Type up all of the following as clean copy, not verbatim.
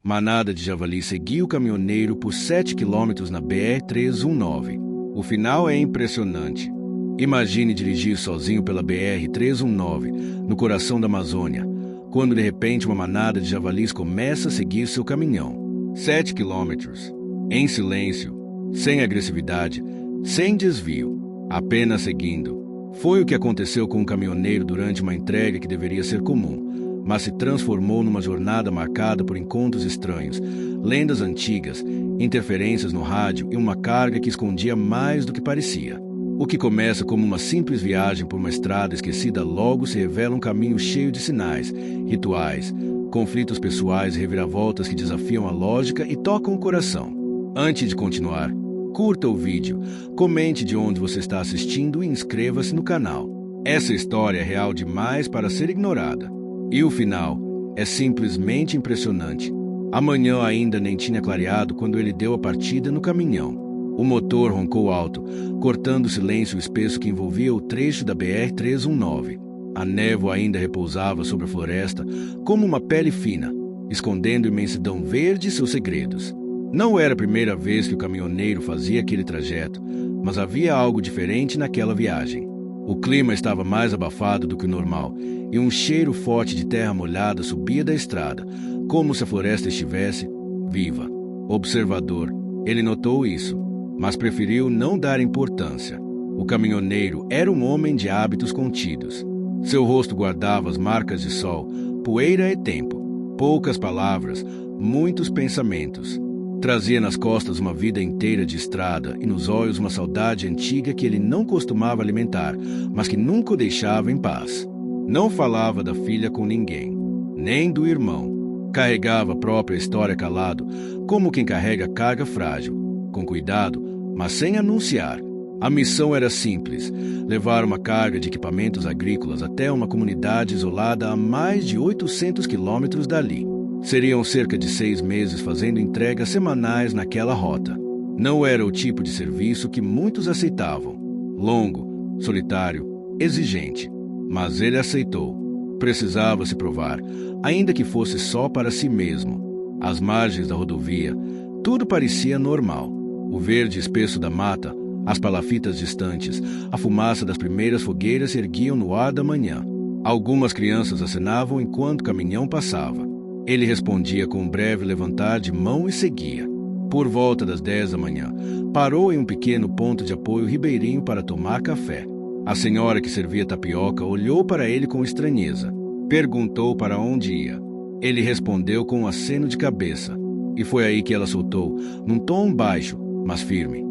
Manada de javali seguiu o caminhoneiro por 7 quilômetros na BR-319. O final é impressionante. Imagine dirigir sozinho pela BR-319, no coração da Amazônia, quando de repente uma manada de javalis começa a seguir seu caminhão. 7 quilômetros, em silêncio, sem agressividade, sem desvio, apenas seguindo. Foi o que aconteceu com um caminhoneiro durante uma entrega que deveria ser comum, mas se transformou numa jornada marcada por encontros estranhos, lendas antigas, interferências no rádio e uma carga que escondia mais do que parecia. O que começa como uma simples viagem por uma estrada esquecida logo se revela um caminho cheio de sinais, rituais, conflitos pessoais e reviravoltas que desafiam a lógica e tocam o coração. Antes de continuar, curta o vídeo, comente de onde você está assistindo e inscreva-se no canal. Essa história é real demais para ser ignorada. E o final é simplesmente impressionante. A manhã ainda nem tinha clareado quando ele deu a partida no caminhão. O motor roncou alto, cortando o silêncio espesso que envolvia o trecho da BR-319. A névoa ainda repousava sobre a floresta como uma pele fina, escondendo a imensidão verde e seus segredos. Não era a primeira vez que o caminhoneiro fazia aquele trajeto, mas havia algo diferente naquela viagem. O clima estava mais abafado do que o normal, e um cheiro forte de terra molhada subia da estrada, como se a floresta estivesse viva. Observador, ele notou isso, mas preferiu não dar importância. O caminhoneiro era um homem de hábitos contidos. Seu rosto guardava as marcas de sol, poeira e tempo. Poucas palavras, muitos pensamentos. Trazia nas costas uma vida inteira de estrada e nos olhos uma saudade antiga que ele não costumava alimentar, mas que nunca o deixava em paz. Não falava da filha com ninguém, nem do irmão. Carregava a própria história calado, como quem carrega carga frágil, com cuidado, mas sem anunciar. A missão era simples: levar uma carga de equipamentos agrícolas até uma comunidade isolada a mais de 800 quilômetros dali. Seriam cerca de 6 meses fazendo entregas semanais naquela rota. Não era o tipo de serviço que muitos aceitavam. Longo, solitário, exigente. Mas ele aceitou. Precisava se provar, ainda que fosse só para si mesmo. Às margens da rodovia, tudo parecia normal. O verde espesso da mata, as palafitas distantes, a fumaça das primeiras fogueiras se erguiam no ar da manhã. Algumas crianças acenavam enquanto o caminhão passava. Ele respondia com um breve levantar de mão e seguia. Por volta das 10 da manhã, parou em um pequeno ponto de apoio ribeirinho para tomar café. A senhora que servia tapioca olhou para ele com estranheza. Perguntou para onde ia. Ele respondeu com um aceno de cabeça. E foi aí que ela soltou, num tom baixo, mas firme: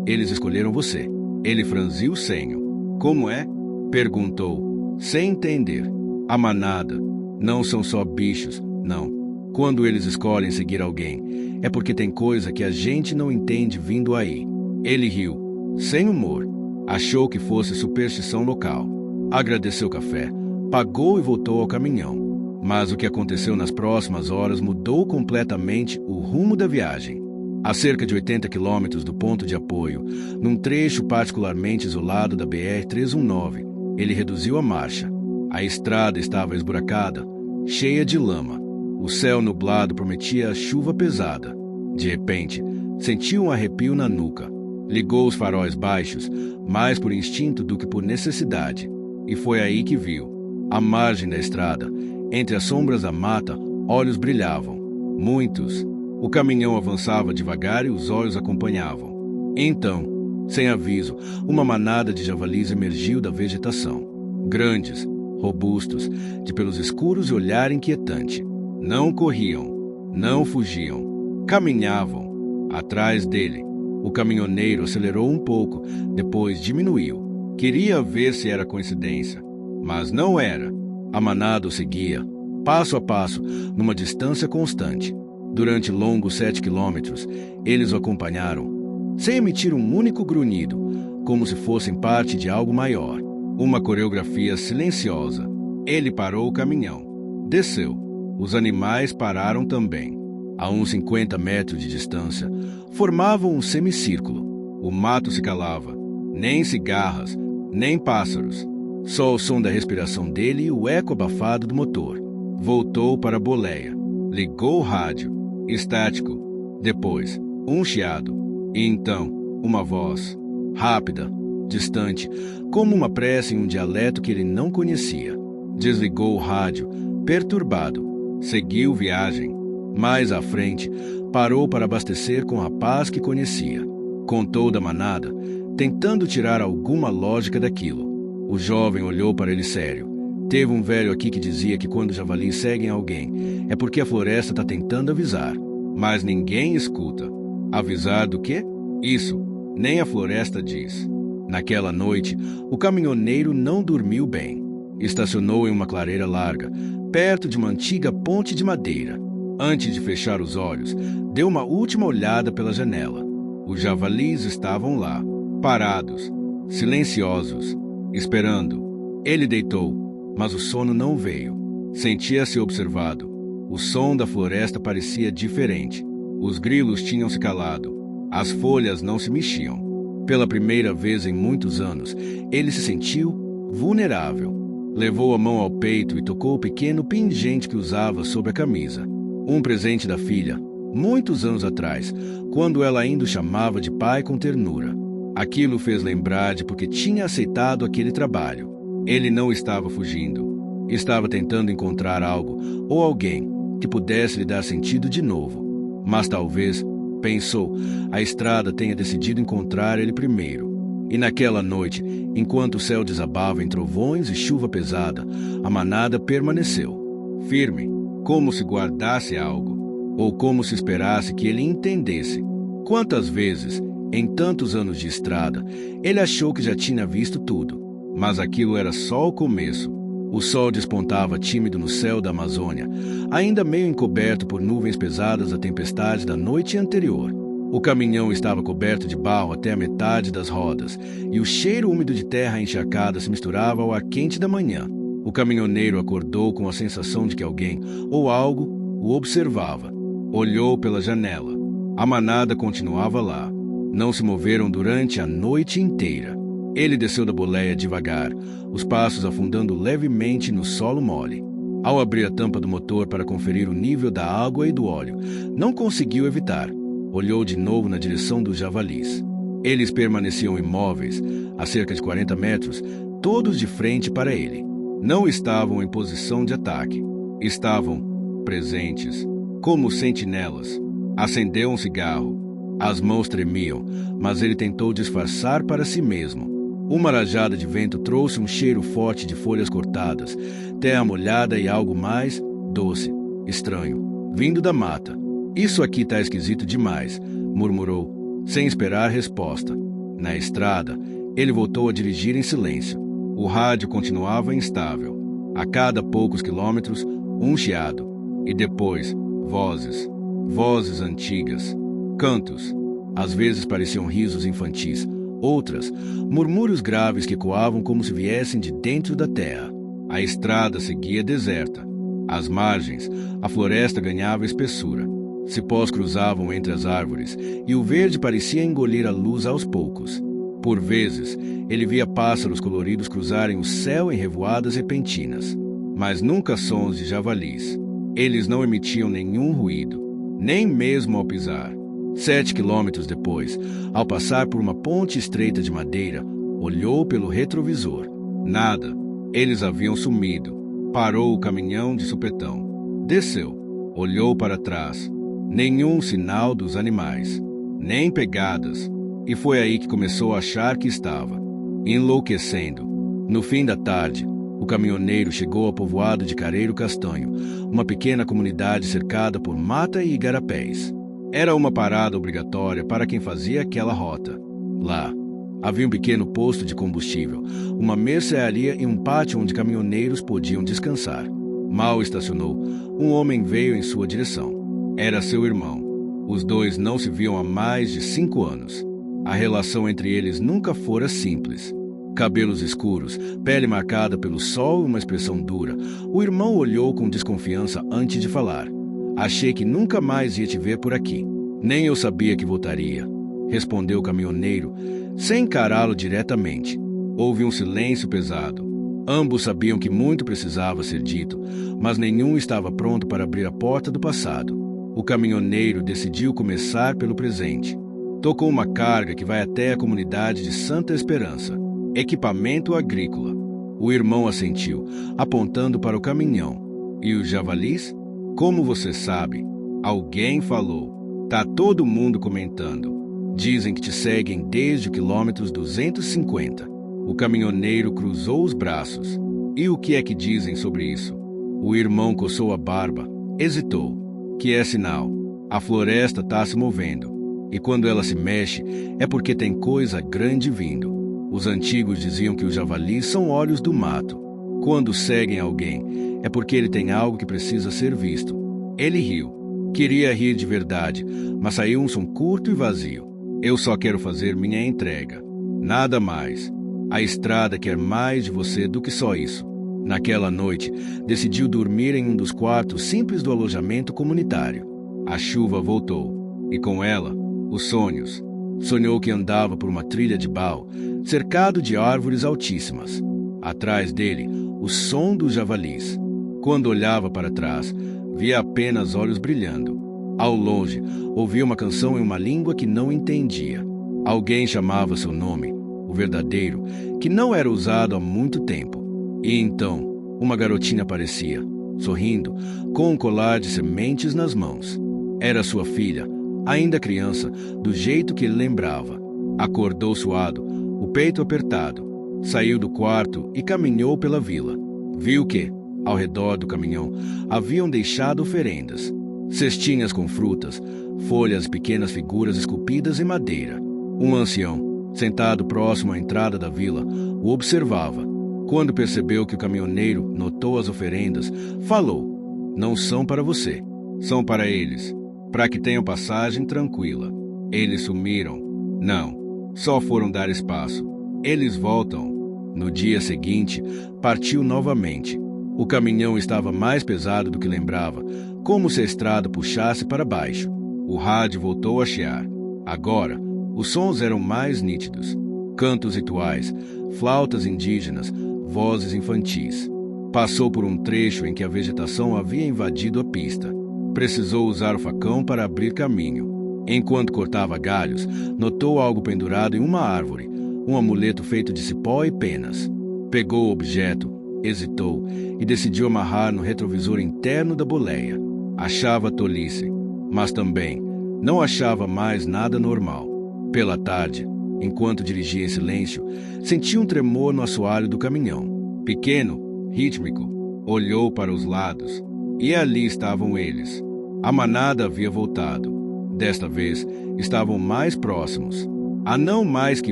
"Eles escolheram você." Ele franziu o senho. "Como é?" perguntou, sem entender. "A manada. Não são só bichos, não. Quando eles escolhem seguir alguém, é porque tem coisa que a gente não entende vindo aí." Ele riu, sem humor. Achou que fosse superstição local. Agradeceu o café, pagou e voltou ao caminhão. Mas o que aconteceu nas próximas horas mudou completamente o rumo da viagem. A cerca de 80 quilômetros do ponto de apoio, num trecho particularmente isolado da BR-319, ele reduziu a marcha. A estrada estava esburacada, cheia de lama. O céu nublado prometia chuva pesada. De repente, sentiu um arrepio na nuca. Ligou os faróis baixos, mais por instinto do que por necessidade. E foi aí que viu. À margem da estrada, entre as sombras da mata, olhos brilhavam. Muitos. O caminhão avançava devagar e os olhos acompanhavam. Então, sem aviso, uma manada de javalis emergiu da vegetação. Grandes, robustos, de pelos escuros e olhar inquietante. Não corriam, não fugiam, caminhavam atrás dele. O caminhoneiro acelerou um pouco, depois diminuiu. Queria ver se era coincidência, mas não era. A manada o seguia, passo a passo, numa distância constante. Durante longos 7 quilômetros, eles o acompanharam, sem emitir um único grunhido, como se fossem parte de algo maior. Uma coreografia silenciosa. Ele parou o caminhão. Desceu. Os animais pararam também. A uns 50 metros de distância, formavam um semicírculo. O mato se calava. Nem cigarras, nem pássaros. Só o som da respiração dele e o eco abafado do motor. Voltou para a boleia. Ligou o rádio. Estático. Depois, um chiado. E então, uma voz. Rápida, distante, como uma prece em um dialeto que ele não conhecia. Desligou o rádio, perturbado. Seguiu viagem. Mais à frente, parou para abastecer com a paz que conhecia. Contou da manada, tentando tirar alguma lógica daquilo. O jovem olhou para ele sério. Teve um velho aqui que dizia que quando javalis seguem alguém, é porque a floresta está tentando avisar. Mas ninguém escuta. Avisar do quê? Isso, nem a floresta diz. Naquela noite, o caminhoneiro não dormiu bem. Estacionou em uma clareira larga, perto de uma antiga ponte de madeira. Antes de fechar os olhos, deu uma última olhada pela janela. Os javalis estavam lá, parados, silenciosos, esperando. Ele deitou, mas o sono não veio. Sentia-se observado. O som da floresta parecia diferente. Os grilos tinham se calado. As folhas não se mexiam. Pela primeira vez em muitos anos, ele se sentiu vulnerável. Levou a mão ao peito e tocou o pequeno pingente que usava sob a camisa. Um presente da filha, muitos anos atrás, quando ela ainda o chamava de pai com ternura. Aquilo fez lembrar de porque tinha aceitado aquele trabalho. Ele não estava fugindo. Estava tentando encontrar algo ou alguém que pudesse lhe dar sentido de novo. Mas talvez, pensou, a estrada tenha decidido encontrar ele primeiro. E naquela noite, enquanto o céu desabava em trovões e chuva pesada, a manada permaneceu, firme, como se guardasse algo, ou como se esperasse que ele entendesse. Quantas vezes, em tantos anos de estrada, ele achou que já tinha visto tudo, mas aquilo era só o começo. O sol despontava tímido no céu da Amazônia, ainda meio encoberto por nuvens pesadas da tempestade da noite anterior. O caminhão estava coberto de barro até a metade das rodas, e o cheiro úmido de terra encharcada se misturava ao ar quente da manhã. O caminhoneiro acordou com a sensação de que alguém ou algo o observava. Olhou pela janela. A manada continuava lá. Não se moveram durante a noite inteira. Ele desceu da boleia devagar, os passos afundando levemente no solo mole. Ao abrir a tampa do motor para conferir o nível da água e do óleo, não conseguiu evitar. Olhou de novo na direção dos javalis. Eles permaneciam imóveis, a cerca de 40 metros, todos de frente para ele. Não estavam em posição de ataque. Estavam presentes, como sentinelas. Acendeu um cigarro. As mãos tremiam, mas ele tentou disfarçar para si mesmo. Uma rajada de vento trouxe um cheiro forte de folhas cortadas, terra molhada e algo mais doce, estranho, vindo da mata. Isso aqui tá esquisito demais, murmurou, sem esperar resposta. Na estrada, ele voltou a dirigir em silêncio. O rádio continuava instável. A cada poucos quilômetros, um chiado. E depois, vozes. Vozes antigas. Cantos. Às vezes pareciam risos infantis. Outras, murmúrios graves que ecoavam como se viessem de dentro da terra. A estrada seguia deserta. Às margens, a floresta ganhava espessura. Cipós cruzavam entre as árvores, e o verde parecia engolir a luz aos poucos. Por vezes, ele via pássaros coloridos cruzarem o céu em revoadas repentinas. Mas nunca sons de javalis. Eles não emitiam nenhum ruído, nem mesmo ao pisar. 7 quilômetros depois, ao passar por uma ponte estreita de madeira, olhou pelo retrovisor. Nada. Eles haviam sumido. Parou o caminhão de supetão. Desceu. Olhou para trás. Nenhum sinal dos animais. Nem pegadas. E foi aí que começou a achar que estava enlouquecendo. No fim da tarde, o caminhoneiro chegou ao povoado de Careiro Castanho, uma pequena comunidade cercada por mata e igarapés. Era uma parada obrigatória para quem fazia aquela rota. Lá, havia um pequeno posto de combustível, uma mercearia e um pátio onde caminhoneiros podiam descansar. Mal estacionou, um homem veio em sua direção. Era seu irmão. Os dois não se viam há mais de 5 anos. A relação entre eles nunca fora simples. Cabelos escuros, pele marcada pelo sol e uma expressão dura, o irmão olhou com desconfiança antes de falar. Achei que nunca mais ia te ver por aqui. Nem eu sabia que voltaria, respondeu o caminhoneiro, sem encará-lo diretamente. Houve um silêncio pesado. Ambos sabiam que muito precisava ser dito, mas nenhum estava pronto para abrir a porta do passado. O caminhoneiro decidiu começar pelo presente. Tocou uma carga que vai até a comunidade de Santa Esperança. Equipamento agrícola. O irmão assentiu, apontando para o caminhão. E os javalis? Como você sabe? Alguém falou. Tá todo mundo comentando. Dizem que te seguem desde o quilômetro 250. O caminhoneiro cruzou os braços. E o que é que dizem sobre isso? O irmão coçou a barba. Hesitou. Que é sinal? A floresta está se movendo. E quando ela se mexe, é porque tem coisa grande vindo. Os antigos diziam que os javalis são olhos do mato. Quando seguem alguém, é porque ele tem algo que precisa ser visto. Ele riu. Queria rir de verdade, mas saiu um som curto e vazio. Eu só quero fazer minha entrega. Nada mais. A estrada quer mais de você do que só isso. Naquela noite, decidiu dormir em um dos quartos simples do alojamento comunitário. A chuva voltou, e com ela, os sonhos. Sonhou que andava por uma trilha de pau, cercado de árvores altíssimas. Atrás dele, o som dos javalis. Quando olhava para trás, via apenas olhos brilhando. Ao longe, ouvia uma canção em uma língua que não entendia. Alguém chamava seu nome, o verdadeiro, que não era usado há muito tempo. E então, uma garotinha aparecia, sorrindo, com um colar de sementes nas mãos. Era sua filha, ainda criança, do jeito que ele lembrava. Acordou suado, o peito apertado. Saiu do quarto e caminhou pela vila. Viu que, ao redor do caminhão, haviam deixado oferendas. Cestinhas com frutas, folhas e pequenas figuras esculpidas em madeira. Um ancião, sentado próximo à entrada da vila, o observava. Quando percebeu que o caminhoneiro notou as oferendas, falou: "Não são para você, são para eles, para que tenham passagem tranquila." Eles sumiram. Não, só foram dar espaço. Eles voltam. No dia seguinte, partiu novamente. O caminhão estava mais pesado do que lembrava, como se a estrada puxasse para baixo. O rádio voltou a chiar. Agora, os sons eram mais nítidos. Cantos rituais, flautas indígenas, vozes infantis. Passou por um trecho em que a vegetação havia invadido a pista. Precisou usar o facão para abrir caminho. Enquanto cortava galhos, notou algo pendurado em uma árvore, um amuleto feito de cipó e penas. Pegou o objeto, hesitou e decidiu amarrar no retrovisor interno da boleia. Achava tolice, mas também não achava mais nada normal. Pela tarde, enquanto dirigia em silêncio, sentiu um tremor no assoalho do caminhão. Pequeno, rítmico, olhou para os lados e ali estavam eles. A manada havia voltado. Desta vez, estavam mais próximos, a não mais que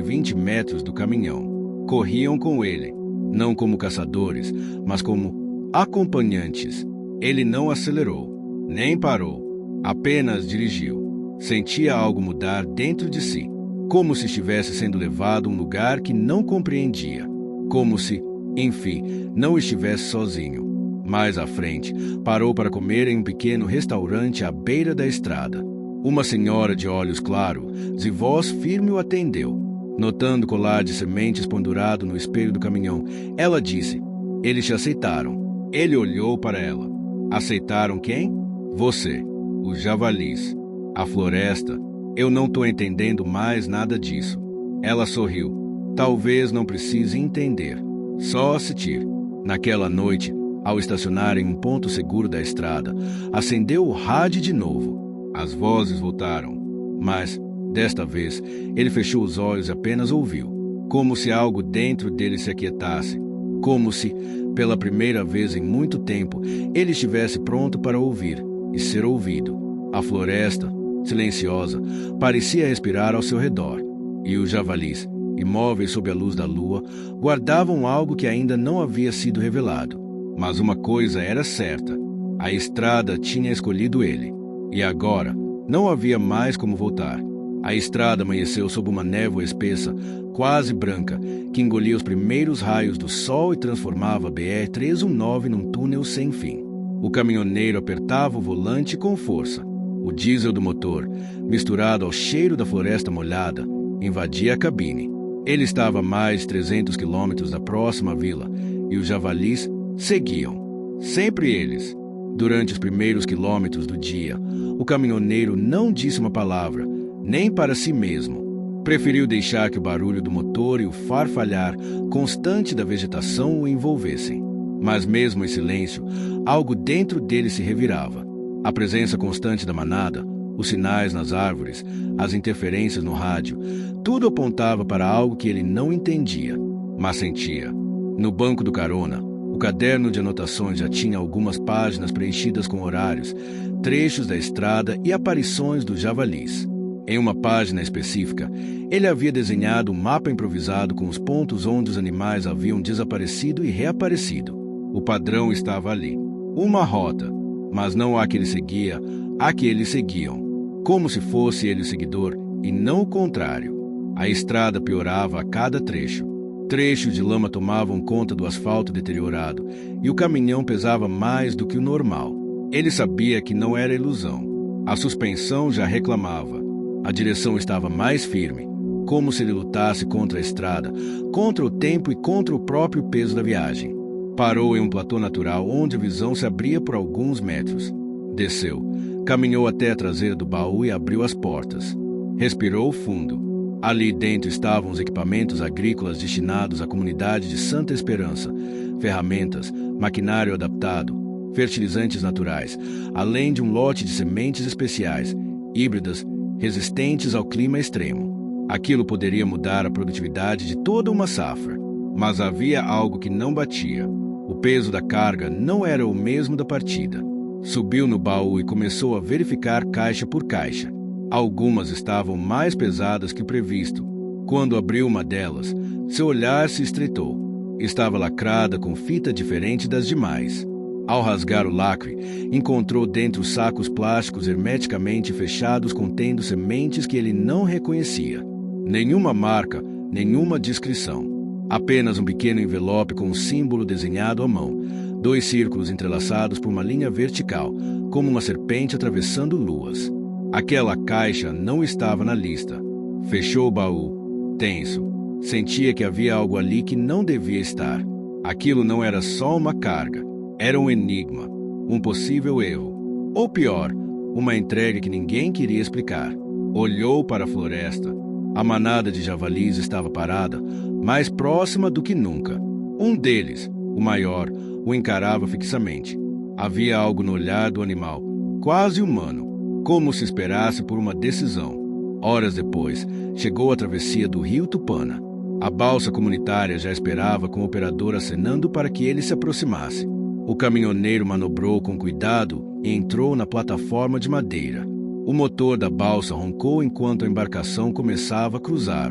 20 metros do caminhão. Corriam com ele, não como caçadores, mas como acompanhantes. Ele não acelerou, nem parou, apenas dirigiu. Sentia algo mudar dentro de si, como se estivesse sendo levado a um lugar que não compreendia, como se, enfim, não estivesse sozinho. Mais à frente, parou para comer em um pequeno restaurante à beira da estrada. Uma senhora de olhos claros, de voz firme, o atendeu. Notando o colar de sementes pendurado no espelho do caminhão, ela disse: "Eles te aceitaram." Ele olhou para ela. "Aceitaram quem?" "Você, os javalis, a floresta. Eu não estou entendendo mais nada disso." Ela sorriu. "Talvez não precise entender. Só assistir." Naquela noite, ao estacionar em um ponto seguro da estrada, acendeu o rádio de novo. As vozes voltaram, mas, desta vez, ele fechou os olhos e apenas ouviu, como se algo dentro dele se aquietasse, como se, pela primeira vez em muito tempo, ele estivesse pronto para ouvir e ser ouvido. A floresta, silenciosa, parecia respirar ao seu redor, e os javalis, imóveis sob a luz da lua, guardavam algo que ainda não havia sido revelado. Mas uma coisa era certa: a estrada tinha escolhido ele, e agora não havia mais como voltar. A estrada amanheceu sob uma névoa espessa, quase branca, que engolia os primeiros raios do sol e transformava a BR-319 num túnel sem fim. O caminhoneiro apertava o volante com força. O diesel do motor, misturado ao cheiro da floresta molhada, invadia a cabine. Ele estava a mais de 300 quilômetros da próxima vila, e os javalis seguiam. Sempre eles. Durante os primeiros quilômetros do dia, o caminhoneiro não disse uma palavra, nem para si mesmo. Preferiu deixar que o barulho do motor e o farfalhar constante da vegetação o envolvessem. Mas mesmo em silêncio, algo dentro dele se revirava. A presença constante da manada, os sinais nas árvores, as interferências no rádio, tudo apontava para algo que ele não entendia, mas sentia. No banco do carona, o caderno de anotações já tinha algumas páginas preenchidas com horários, trechos da estrada e aparições dos javalis. Em uma página específica, ele havia desenhado um mapa improvisado com os pontos onde os animais haviam desaparecido e reaparecido. O padrão estava ali. Uma rota, mas não a que ele seguia, a que eles seguiam. Como se fosse ele o seguidor e não o contrário. A estrada piorava a cada trecho. Trechos de lama tomavam conta do asfalto deteriorado e o caminhão pesava mais do que o normal. Ele sabia que não era ilusão. A suspensão já reclamava. A direção estava mais firme, como se ele lutasse contra a estrada, contra o tempo e contra o próprio peso da viagem. Parou em um platô natural onde a visão se abria por alguns metros. Desceu, caminhou até a traseira do baú e abriu as portas. Respirou fundo. Ali dentro estavam os equipamentos agrícolas destinados à comunidade de Santa Esperança, ferramentas, maquinário adaptado, fertilizantes naturais, além de um lote de sementes especiais, híbridas, resistentes ao clima extremo. Aquilo poderia mudar a produtividade de toda uma safra, mas havia algo que não batia. O peso da carga não era o mesmo da partida. Subiu no baú e começou a verificar caixa por caixa. Algumas estavam mais pesadas que o previsto. Quando abriu uma delas, seu olhar se estreitou. Estava lacrada com fita diferente das demais. Ao rasgar o lacre, encontrou dentro sacos plásticos hermeticamente fechados contendo sementes que ele não reconhecia. Nenhuma marca, nenhuma descrição. Apenas um pequeno envelope com um símbolo desenhado à mão. 2 círculos entrelaçados por uma linha vertical, como uma serpente atravessando luas. Aquela caixa não estava na lista. Fechou o baú, tenso. Sentia que havia algo ali que não devia estar. Aquilo não era só uma carga. Era um enigma, um possível erro. Ou pior, uma entrega que ninguém queria explicar. Olhou para a floresta. A manada de javalis estava parada, mais próxima do que nunca. Um deles, o maior, o encarava fixamente. Havia algo no olhar do animal, quase humano, como se esperasse por uma decisão. Horas depois, chegou a travessia do rio Tupana. A balsa comunitária já esperava com o operador acenando para que ele se aproximasse. O caminhoneiro manobrou com cuidado e entrou na plataforma de madeira. O motor da balsa roncou enquanto a embarcação começava a cruzar.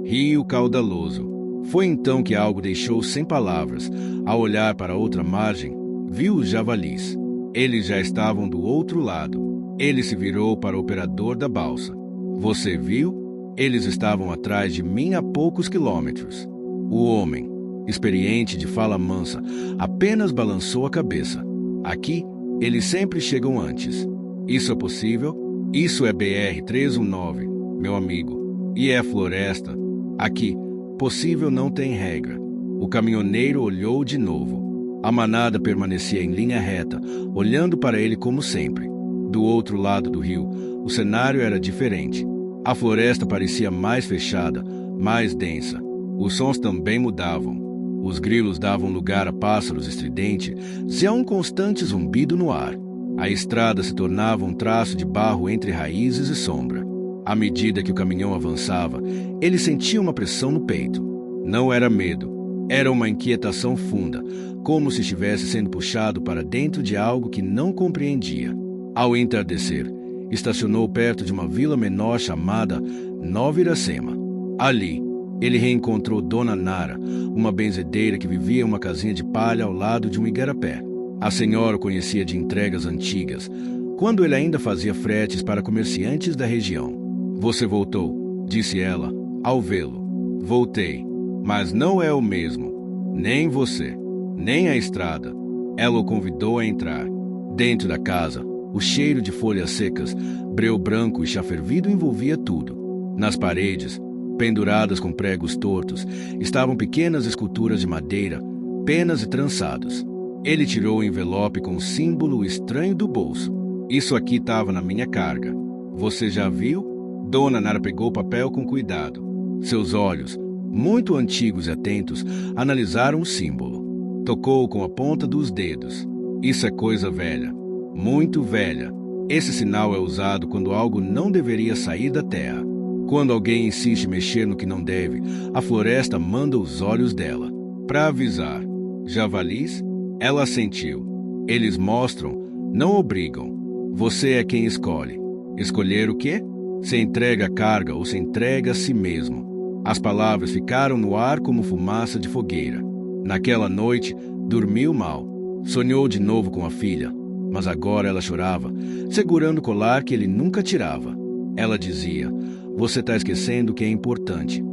Rio caudaloso. Foi então que algo deixou sem palavras. Ao olhar para a outra margem, viu os javalis. Eles já estavam do outro lado. Ele se virou para o operador da balsa. Você viu? Eles estavam atrás de mim a poucos quilômetros. O homem, experiente de fala mansa, apenas balançou a cabeça. Aqui, eles sempre chegam antes. Isso é possível? Isso é BR-319, meu amigo. E é a floresta. Aqui, possível não tem regra. O caminhoneiro olhou de novo. A manada permanecia em linha reta, olhando para ele como sempre. Do outro lado do rio, o cenário era diferente. A floresta parecia mais fechada, mais densa. Os sons também mudavam. Os grilos davam lugar a pássaros estridentes e a um constante zumbido no ar. A estrada se tornava um traço de barro entre raízes e sombra. À medida que o caminhão avançava, ele sentia uma pressão no peito. Não era medo, era uma inquietação funda, como se estivesse sendo puxado para dentro de algo que não compreendia. Ao entardecer, estacionou perto de uma vila menor chamada Nova Iracema. Ali, ele reencontrou Dona Nara, uma benzedeira que vivia em uma casinha de palha ao lado de um igarapé. A senhora o conhecia de entregas antigas, quando ele ainda fazia fretes para comerciantes da região. Você voltou, disse ela, ao vê-lo. Voltei, mas não é o mesmo. Nem você, nem a estrada. Ela o convidou a entrar. Dentro da casa, o cheiro de folhas secas, breu branco e chá fervido envolvia tudo. Nas paredes, penduradas com pregos tortos, estavam pequenas esculturas de madeira, penas e trançados. Ele tirou o envelope com o símbolo estranho do bolso. Isso aqui estava na minha carga. Você já viu? Dona Nara pegou o papel com cuidado. Seus olhos, muito antigos e atentos, analisaram o símbolo. Tocou com a ponta dos dedos. Isso é coisa velha. Muito velha. Esse sinal é usado quando algo não deveria sair da terra. Quando alguém insiste em mexer no que não deve, a floresta manda os olhos dela para avisar. Javalis? Ela assentiu. Eles mostram, não obrigam. Você é quem escolhe. Escolher o quê? Se entrega a carga ou se entrega a si mesmo. As palavras ficaram no ar como fumaça de fogueira. Naquela noite, dormiu mal. Sonhou de novo com a filha, mas agora ela chorava, segurando o colar que ele nunca tirava. Ela dizia: você está esquecendo o que é importante.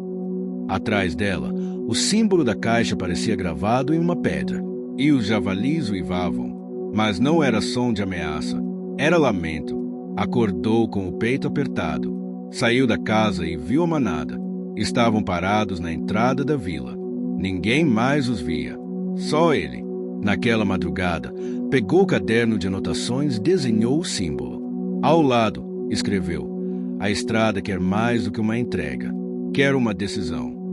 Atrás dela, o símbolo da caixa parecia gravado em uma pedra, e os javalis uivavam. Mas não era som de ameaça, era lamento. Acordou com o peito apertado. Saiu da casa e viu a manada. Estavam parados na entrada da vila. Ninguém mais os via, só ele. Naquela madrugada, pegou o caderno de anotações e desenhou o símbolo. Ao lado, escreveu: a estrada quer mais do que uma entrega, quer uma decisão.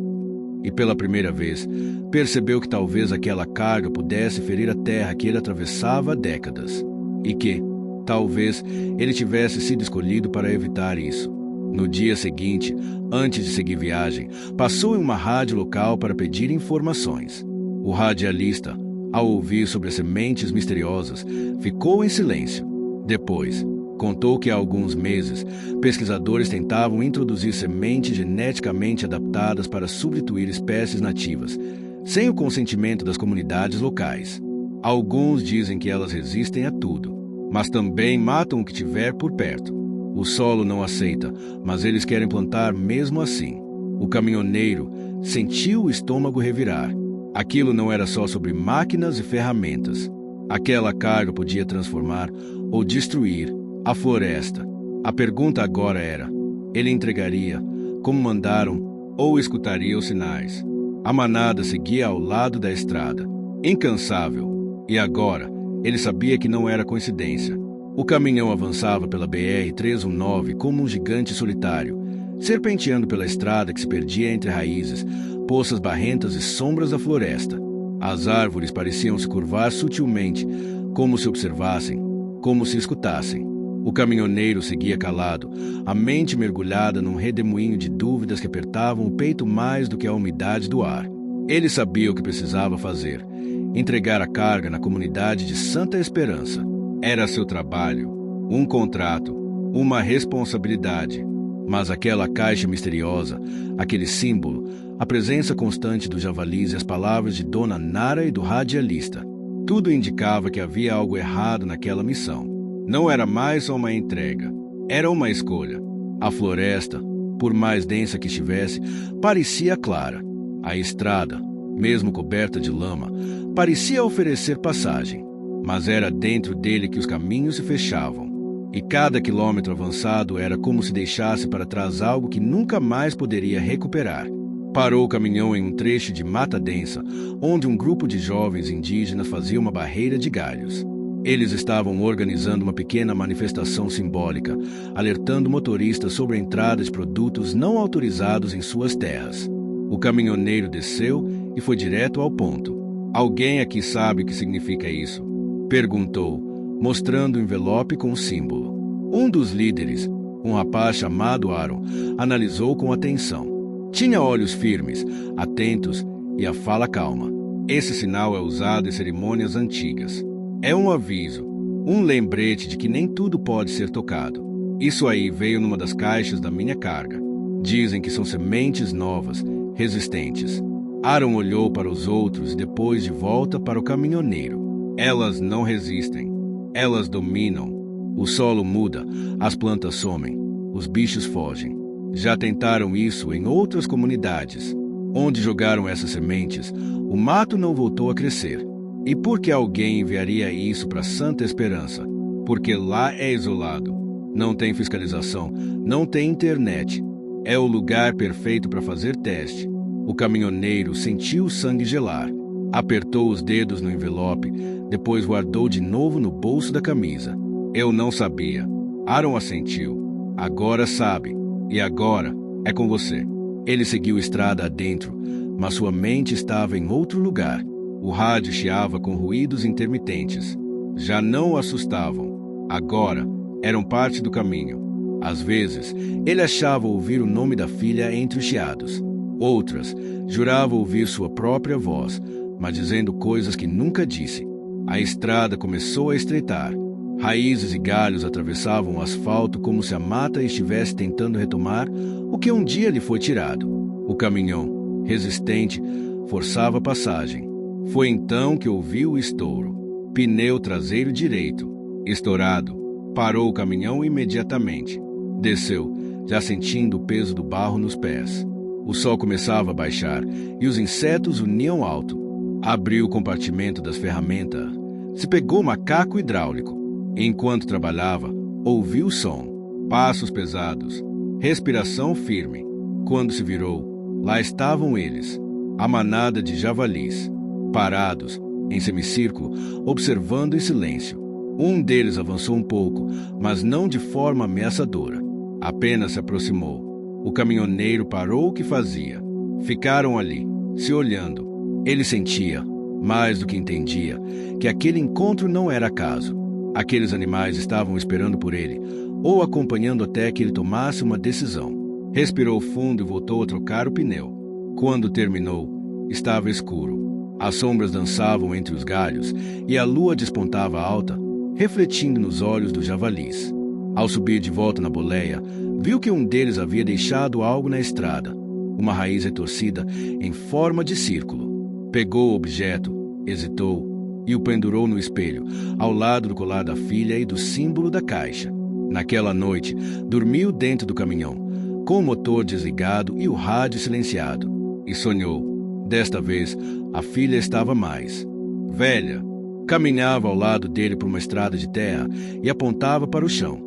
E pela primeira vez, percebeu que talvez aquela carga pudesse ferir a terra que ele atravessava há décadas. E que, talvez, ele tivesse sido escolhido para evitar isso. No dia seguinte, antes de seguir viagem, passou em uma rádio local para pedir informações. O radialista, ao ouvir sobre as sementes misteriosas, ficou em silêncio. Depois, contou que há alguns meses, pesquisadores tentavam introduzir sementes geneticamente adaptadas para substituir espécies nativas, sem o consentimento das comunidades locais. Alguns dizem que elas resistem a tudo, mas também matam o que tiver por perto. O solo não aceita, mas eles querem plantar mesmo assim. O caminhoneiro sentiu o estômago revirar. Aquilo não era só sobre máquinas e ferramentas. Aquela carga podia transformar ou destruir a floresta. A pergunta agora era: ele entregaria, como mandaram, ou escutaria os sinais? A manada seguia ao lado da estrada, incansável. E agora, ele sabia que não era coincidência. O caminhão avançava pela BR-319 como um gigante solitário, serpenteando pela estrada que se perdia entre raízes, poças barrentas e sombras da floresta. As árvores pareciam se curvar sutilmente, como se observassem, como se escutassem. O caminhoneiro seguia calado, a mente mergulhada num redemoinho de dúvidas que apertavam o peito mais do que a umidade do ar. Ele sabia o que precisava fazer: entregar a carga na comunidade de Santa Esperança. Era seu trabalho, um contrato, uma responsabilidade. Mas aquela caixa misteriosa, aquele símbolo, a presença constante dos javalis e as palavras de Dona Nara e do radialista, tudo indicava que havia algo errado naquela missão. Não era mais só uma entrega, era uma escolha. A floresta, por mais densa que estivesse, parecia clara. A estrada, mesmo coberta de lama, parecia oferecer passagem. Mas era dentro dele que os caminhos se fechavam. E cada quilômetro avançado era como se deixasse para trás algo que nunca mais poderia recuperar. Parou o caminhão em um trecho de mata densa, onde um grupo de jovens indígenas fazia uma barreira de galhos. Eles estavam organizando uma pequena manifestação simbólica, alertando motoristas sobre a entrada de produtos não autorizados em suas terras. O caminhoneiro desceu e foi direto ao ponto. Alguém aqui sabe o que significa isso? Perguntou, mostrando o envelope com o símbolo. Um dos líderes, um rapaz chamado Aaron, analisou com atenção. Tinha olhos firmes, atentos e a fala calma. Esse sinal é usado em cerimônias antigas. É um aviso, um lembrete de que nem tudo pode ser tocado. Isso aí veio numa das caixas da minha carga. Dizem que são sementes novas, resistentes. Aaron olhou para os outros e depois de volta para o caminhoneiro. Elas não resistem. Elas dominam. O solo muda, as plantas somem, os bichos fogem. Já tentaram isso em outras comunidades. Onde jogaram essas sementes, o mato não voltou a crescer. E por que alguém enviaria isso para Santa Esperança? Porque lá é isolado. Não tem fiscalização, não tem internet. É o lugar perfeito para fazer teste. O caminhoneiro sentiu o sangue gelar. Apertou os dedos no envelope, Depois guardou de novo no bolso da camisa. Eu não sabia. Aaron assentiu. Agora sabe. E agora é com você. Ele seguiu estrada adentro, mas sua mente estava em outro lugar. O rádio chiava com ruídos intermitentes. Já não o assustavam. Agora eram parte do caminho. Às vezes, ele achava ouvir o nome da filha entre os chiados. Outras, jurava ouvir sua própria voz, mas dizendo coisas que nunca disse. A estrada começou a estreitar. Raízes e galhos atravessavam o asfalto como se a mata estivesse tentando retomar o que um dia lhe foi tirado. O caminhão, resistente, forçava a passagem. Foi então que ouviu o estouro. Pneu traseiro direito. Estourado. Parou o caminhão imediatamente. Desceu, já sentindo o peso do barro nos pés. O sol começava a baixar e os insetos uniam alto. Abriu o compartimento das ferramentas. Se pegou o macaco hidráulico. Enquanto trabalhava, ouviu o som. Passos pesados. Respiração firme. Quando se virou, lá estavam eles. A manada de javalis. Parados, em semicírculo, observando em silêncio. Um deles avançou um pouco, mas não de forma ameaçadora. Apenas se aproximou. O caminhoneiro parou o que fazia. Ficaram ali, se olhando. Ele sentia, mais do que entendia, que aquele encontro não era acaso. Aqueles animais estavam esperando por ele, ou acompanhando até que ele tomasse uma decisão. Respirou fundo e voltou a trocar o pneu. Quando terminou, estava escuro. As sombras dançavam entre os galhos e a lua despontava alta, refletindo nos olhos dos javalis. Ao subir de volta na boleia, viu que um deles havia deixado algo na estrada, uma raiz retorcida em forma de círculo. Pegou o objeto, hesitou e o pendurou no espelho, ao lado do colar da filha e do símbolo da caixa. Naquela noite, dormiu dentro do caminhão, com o motor desligado e o rádio silenciado, e sonhou. Desta vez, a filha estava mais velha. Caminhava ao lado dele por uma estrada de terra e apontava para o chão.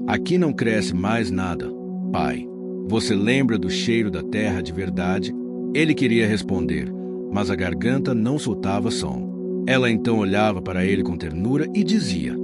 Aqui não cresce mais nada, pai. Você lembra do cheiro da terra de verdade? Ele queria responder, mas a garganta não soltava som. Ela então olhava para ele com ternura e dizia: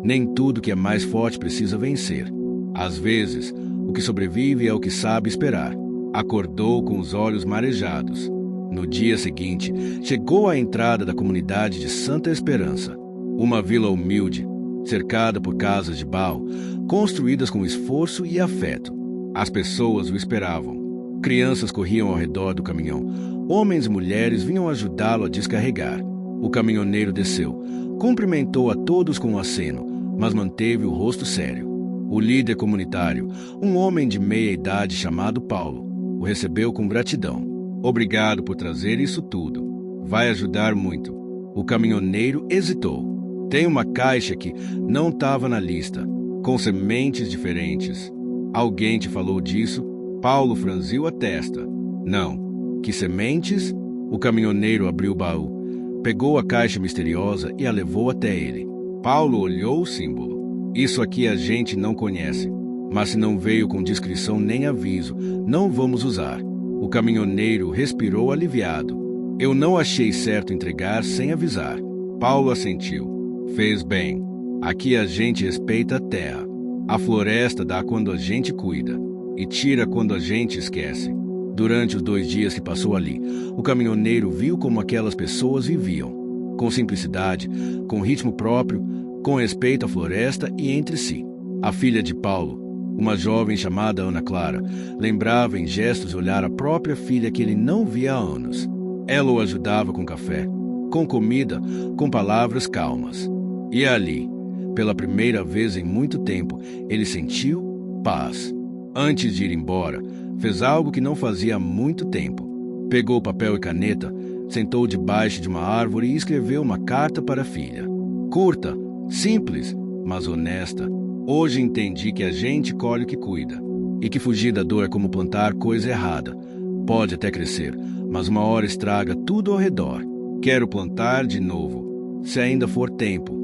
nem tudo que é mais forte precisa vencer. Às vezes, o que sobrevive é o que sabe esperar. Acordou com os olhos marejados. No dia seguinte, chegou à entrada da comunidade de Santa Esperança, uma vila humilde, cercada por casas de barro, construídas com esforço e afeto. As pessoas o esperavam. Crianças corriam ao redor do caminhão. Homens e mulheres vinham ajudá-lo a descarregar. O caminhoneiro desceu, cumprimentou a todos com um aceno, mas manteve o rosto sério. O líder comunitário, um homem de meia idade chamado Paulo, o recebeu com gratidão. Obrigado por trazer isso tudo. Vai ajudar muito. O caminhoneiro hesitou. Tem uma caixa que não estava na lista, com sementes diferentes. Alguém te falou disso? Paulo franziu a testa. Não. Que sementes? O caminhoneiro abriu o baú, pegou a caixa misteriosa e a levou até ele. Paulo olhou o símbolo. Isso aqui a gente não conhece, mas se não veio com descrição nem aviso, não vamos usar. O caminhoneiro respirou aliviado. Eu não achei certo entregar sem avisar. Paulo assentiu. Fez bem. Aqui a gente respeita a terra. A floresta dá quando a gente cuida e tira quando a gente esquece. Durante os 2 dias que passou ali, o caminhoneiro viu como aquelas pessoas viviam. Com simplicidade, com ritmo próprio, com respeito à floresta e entre si. A filha de Paulo, uma jovem chamada Ana Clara, lembrava em gestos olhar a própria filha que ele não via há anos. Ela o ajudava com café, com comida, com palavras calmas. E ali, pela primeira vez em muito tempo, ele sentiu paz. Antes de ir embora, fez algo que não fazia há muito tempo. Pegou papel e caneta, sentou debaixo de uma árvore e escreveu uma carta para a filha. Curta, simples, mas honesta. Hoje entendi que a gente colhe o que cuida, e que fugir da dor é como plantar coisa errada. Pode até crescer, mas uma hora estraga tudo ao redor. Quero plantar de novo, se ainda for tempo.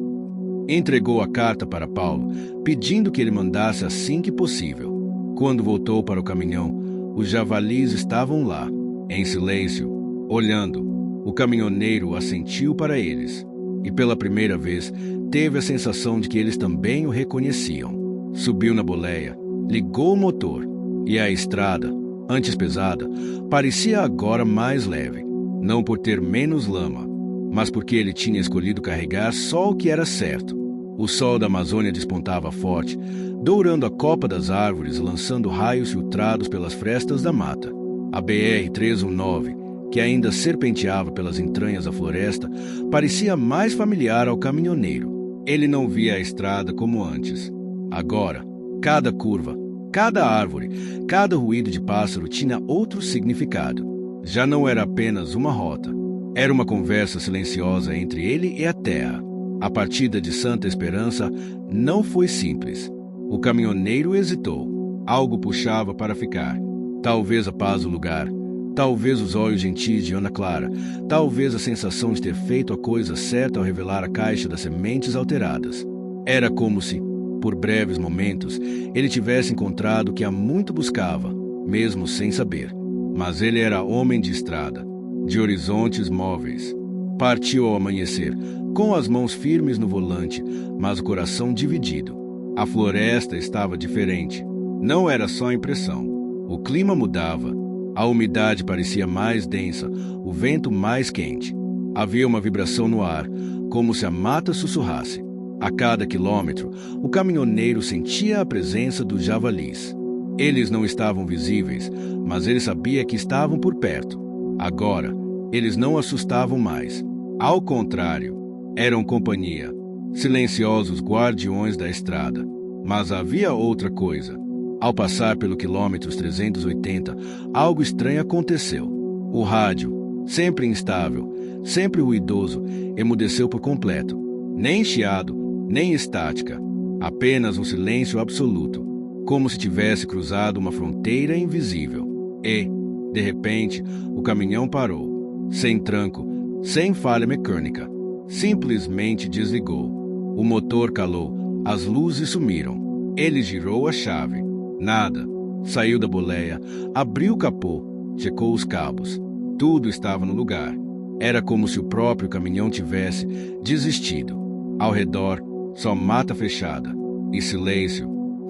Entregou a carta para Paulo, pedindo que ele mandasse assim que possível. Quando voltou para o caminhão, os javalis estavam lá, em silêncio, olhando. O caminhoneiro assentiu para eles. e pela primeira vez teve a sensação de que eles também o reconheciam. Subiu na boleia, ligou o motor, e a estrada, antes pesada, parecia agora mais leve, não por ter menos lama, mas porque ele tinha escolhido carregar só o que era certo. O sol da Amazônia despontava forte, dourando a copa das árvores, lançando raios filtrados pelas frestas da mata. A BR-319, que ainda serpenteava pelas entranhas da floresta, parecia mais familiar ao caminhoneiro. Ele não via a estrada como antes. Agora, cada curva, cada árvore, cada ruído de pássaro tinha outro significado. Já não era apenas uma rota. Era uma conversa silenciosa entre ele e a terra. A partida de Santa Esperança não foi simples. O caminhoneiro hesitou. Algo puxava para ficar. Talvez a paz do lugar. Talvez os olhos gentis de Ana Clara. Talvez a sensação de ter feito a coisa certa ao revelar a caixa das sementes alteradas. Era como se, por breves momentos, ele tivesse encontrado o que há muito buscava, mesmo sem saber. Mas ele era homem de estrada, de horizontes móveis. Partiu ao amanhecer, com as mãos firmes no volante, mas o coração dividido. A floresta estava diferente. Não era só impressão. O clima mudava. A umidade parecia mais densa, o vento mais quente. Havia uma vibração no ar, como se a mata sussurrasse. A cada quilômetro, o caminhoneiro sentia a presença dos javalis. Eles não estavam visíveis, mas ele sabia que estavam por perto. Agora, eles não assustavam mais. Ao contrário, eram companhia, silenciosos guardiões da estrada. Mas havia outra coisa. Ao passar pelo quilômetro 380, algo estranho aconteceu. O rádio, sempre instável, sempre ruidoso, emudeceu por completo. Nem chiado, nem estática. Apenas um silêncio absoluto, como se tivesse cruzado uma fronteira invisível. E, de repente, o caminhão parou. Sem tranco, sem falha mecânica. Simplesmente desligou. O motor calou, as luzes sumiram. Ele girou a chave. Nada. Saiu da boleia, abriu o capô, checou os cabos. Tudo estava no lugar. Era como se o próprio caminhão tivesse desistido. Ao redor, só mata fechada. E silêncio.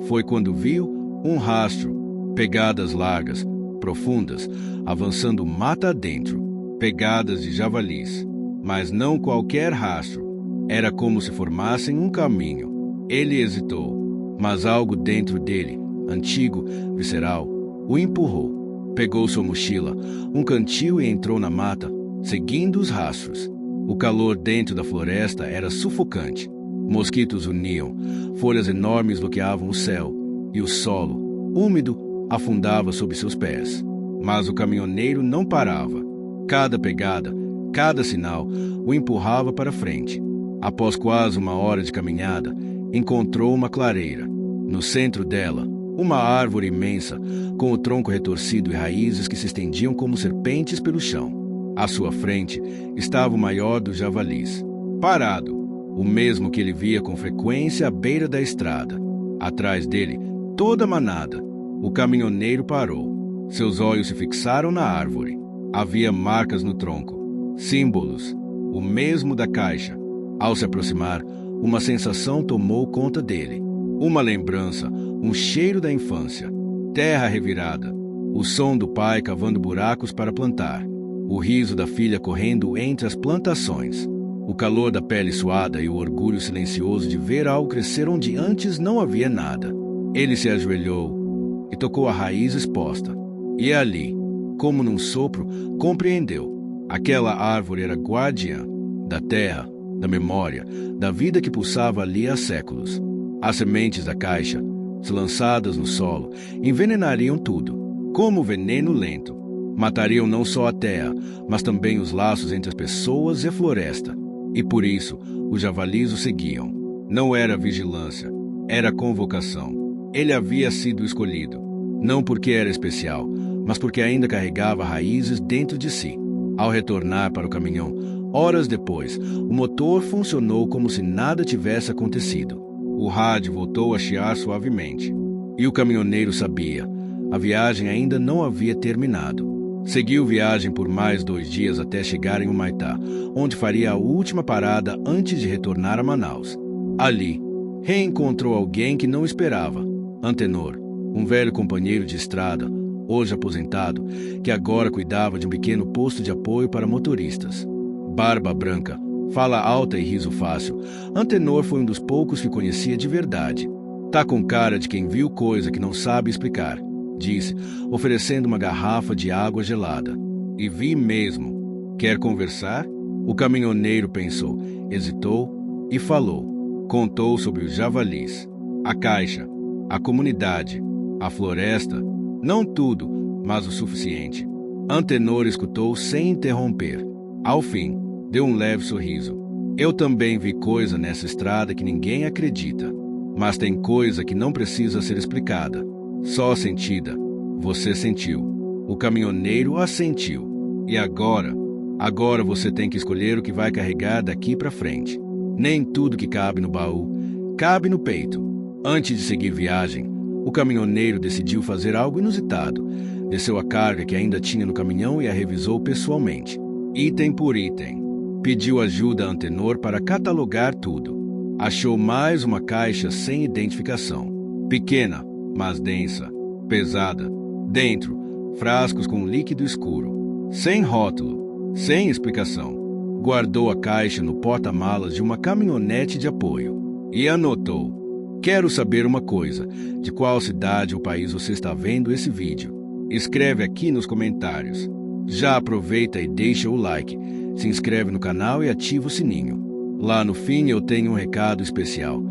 Foi quando viu um rastro, pegadas largas, profundas, avançando mata adentro. Pegadas de javalis. Mas não qualquer rastro. Era como se formassem um caminho. Ele hesitou, mas algo dentro dele, antigo, visceral, o empurrou. Pegou sua mochila, um cantil e entrou na mata, seguindo os rastros. O calor dentro da floresta era sufocante. Mosquitos uniam, folhas enormes bloqueavam o céu, e o solo, úmido, afundava sob seus pés. Mas o caminhoneiro não parava. Cada pegada, cada sinal, o empurrava para frente. Após quase uma hora de caminhada, encontrou uma clareira. No centro dela, uma árvore imensa, com o tronco retorcido e raízes que se estendiam como serpentes pelo chão. À sua frente estava o maior dos javalis, parado, o mesmo que ele via com frequência à beira da estrada. Atrás dele, toda a manada. O caminhoneiro parou. Seus olhos se fixaram na árvore. Havia marcas no tronco, símbolos, o mesmo da caixa. Ao se aproximar, uma sensação tomou conta dele. Uma lembrança, um cheiro da infância, terra revirada, o som do pai cavando buracos para plantar, o riso da filha correndo entre as plantações, o calor da pele suada e o orgulho silencioso de ver algo crescer onde antes não havia nada. Ele se ajoelhou e tocou a raiz exposta. E ali, como num sopro, compreendeu. Aquela árvore era guardiã da terra, da memória, da vida que pulsava ali há séculos. As sementes da caixa, se lançadas no solo, envenenariam tudo, como veneno lento. Matariam não só a terra, mas também os laços entre as pessoas e a floresta. E por isso, os javalis o seguiam. Não era vigilância, era convocação. Ele havia sido escolhido, não porque era especial, mas porque ainda carregava raízes dentro de si. Ao retornar para o caminhão, horas depois, o motor funcionou como se nada tivesse acontecido. O rádio voltou a chiar suavemente. E o caminhoneiro sabia, a viagem ainda não havia terminado. Seguiu viagem por mais 2 dias até chegar em Humaitá, onde faria a última parada antes de retornar a Manaus. Ali, reencontrou alguém que não esperava, Antenor, um velho companheiro de estrada, hoje aposentado, que agora cuidava de um pequeno posto de apoio para motoristas. Barba branca, fala alta e riso fácil, Antenor foi um dos poucos que conhecia de verdade. Tá com cara de quem viu coisa que não sabe explicar, disse, oferecendo uma garrafa de água gelada. E vi mesmo. Quer conversar? O caminhoneiro pensou, hesitou e falou. Contou sobre os javalis, a caixa, a comunidade, a floresta. Não tudo, mas o suficiente. Antenor escutou sem interromper. Ao fim, deu um leve sorriso. Eu também vi coisa nessa estrada que ninguém acredita. Mas tem coisa que não precisa ser explicada. Só sentida. Você sentiu. O caminhoneiro assentiu. E agora? Agora você tem que escolher o que vai carregar daqui para frente. Nem tudo que cabe no baú cabe no peito. Antes de seguir viagem, o caminhoneiro decidiu fazer algo inusitado. Desceu a carga que ainda tinha no caminhão e a revisou pessoalmente, item por item. Pediu ajuda a Antenor para catalogar tudo. Achou mais uma caixa sem identificação. Pequena, mas densa. Pesada. Dentro, frascos com líquido escuro. Sem rótulo. Sem explicação. Guardou a caixa no porta-malas de uma caminhonete de apoio. E anotou. Quero saber uma coisa. De qual cidade ou país você está vendo esse vídeo? Escreve aqui nos comentários. Já aproveita e deixa o like. Se inscreve no canal e ativa o sininho. Lá no fim eu tenho um recado especial.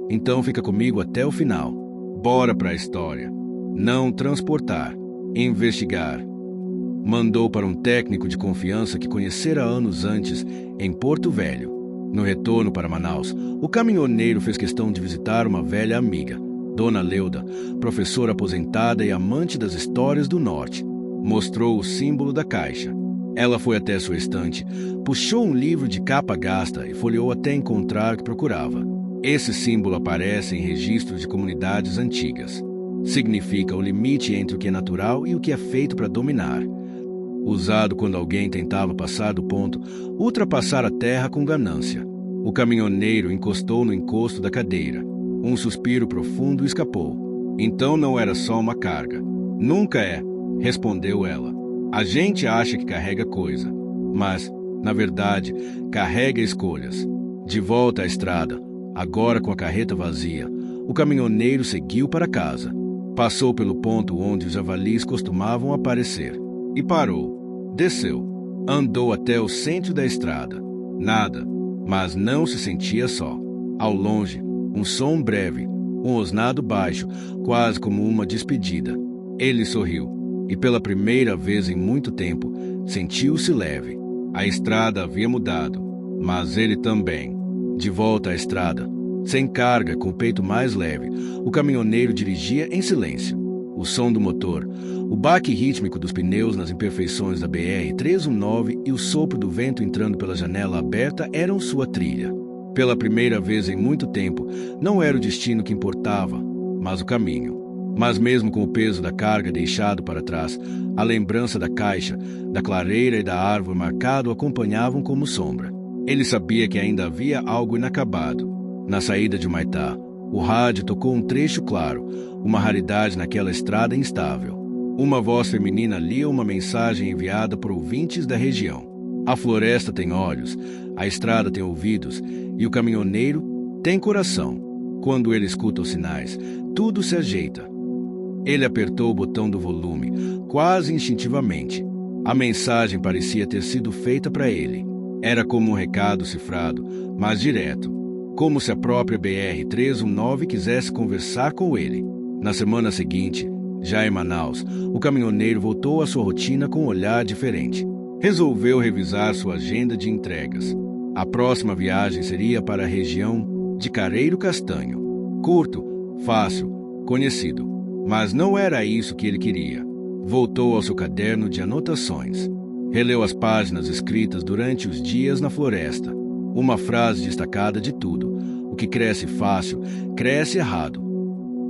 Então fica comigo até o final. Bora pra história. Não transportar. Investigar. Mandou para um técnico de confiança que conhecera anos antes, em Porto Velho. No retorno para Manaus, o caminhoneiro fez questão de visitar uma velha amiga, Dona Leuda, professora aposentada e amante das histórias do norte. Mostrou o símbolo da caixa. Ela foi até sua estante, puxou um livro de capa gasta e folheou até encontrar o que procurava. Esse símbolo aparece em registros de comunidades antigas. Significa o limite entre o que é natural e o que é feito para dominar. Usado quando alguém tentava passar do ponto, ultrapassar a terra com ganância. O caminhoneiro encostou no encosto da cadeira. Um suspiro profundo escapou. Então não era só uma carga. Nunca é, respondeu ela. A gente acha que carrega coisa, mas, na verdade, carrega escolhas. De volta à estrada, agora com a carreta vazia, o caminhoneiro seguiu para casa. Passou pelo ponto onde os javalis costumavam aparecer e parou. Desceu. Andou até o centro da estrada. Nada, mas não se sentia só. Ao longe, um som breve, um rosnado baixo, quase como uma despedida. Ele sorriu. E pela primeira vez em muito tempo, sentiu-se leve. A estrada havia mudado, mas ele também. De volta à estrada, sem carga, com o peito mais leve, o caminhoneiro dirigia em silêncio. O som do motor, o baque rítmico dos pneus nas imperfeições da BR-319 e o sopro do vento entrando pela janela aberta eram sua trilha. Pela primeira vez em muito tempo, não era o destino que importava, mas o caminho. Mas mesmo com o peso da carga deixado para trás, a lembrança da caixa, da clareira e da árvore marcado o acompanhavam como sombra. Ele sabia que ainda havia algo inacabado. Na saída de Humaitá, o rádio tocou um trecho claro, uma raridade naquela estrada instável. Uma voz feminina lia uma mensagem enviada por ouvintes da região. A floresta tem olhos, a estrada tem ouvidos e o caminhoneiro tem coração. Quando ele escuta os sinais, tudo se ajeita. Ele apertou o botão do volume, quase instintivamente. A mensagem parecia ter sido feita para ele. Era como um recado cifrado, mas direto. Como se a própria BR-319 quisesse conversar com ele. Na semana seguinte, já em Manaus, o caminhoneiro voltou à sua rotina com um olhar diferente. Resolveu revisar sua agenda de entregas. A próxima viagem seria para a região de Careiro Castanho. Curto, fácil, conhecido. Mas não era isso que ele queria. Voltou ao seu caderno de anotações. Releu as páginas escritas durante os dias na floresta. Uma frase destacada de tudo. O que cresce fácil, cresce errado.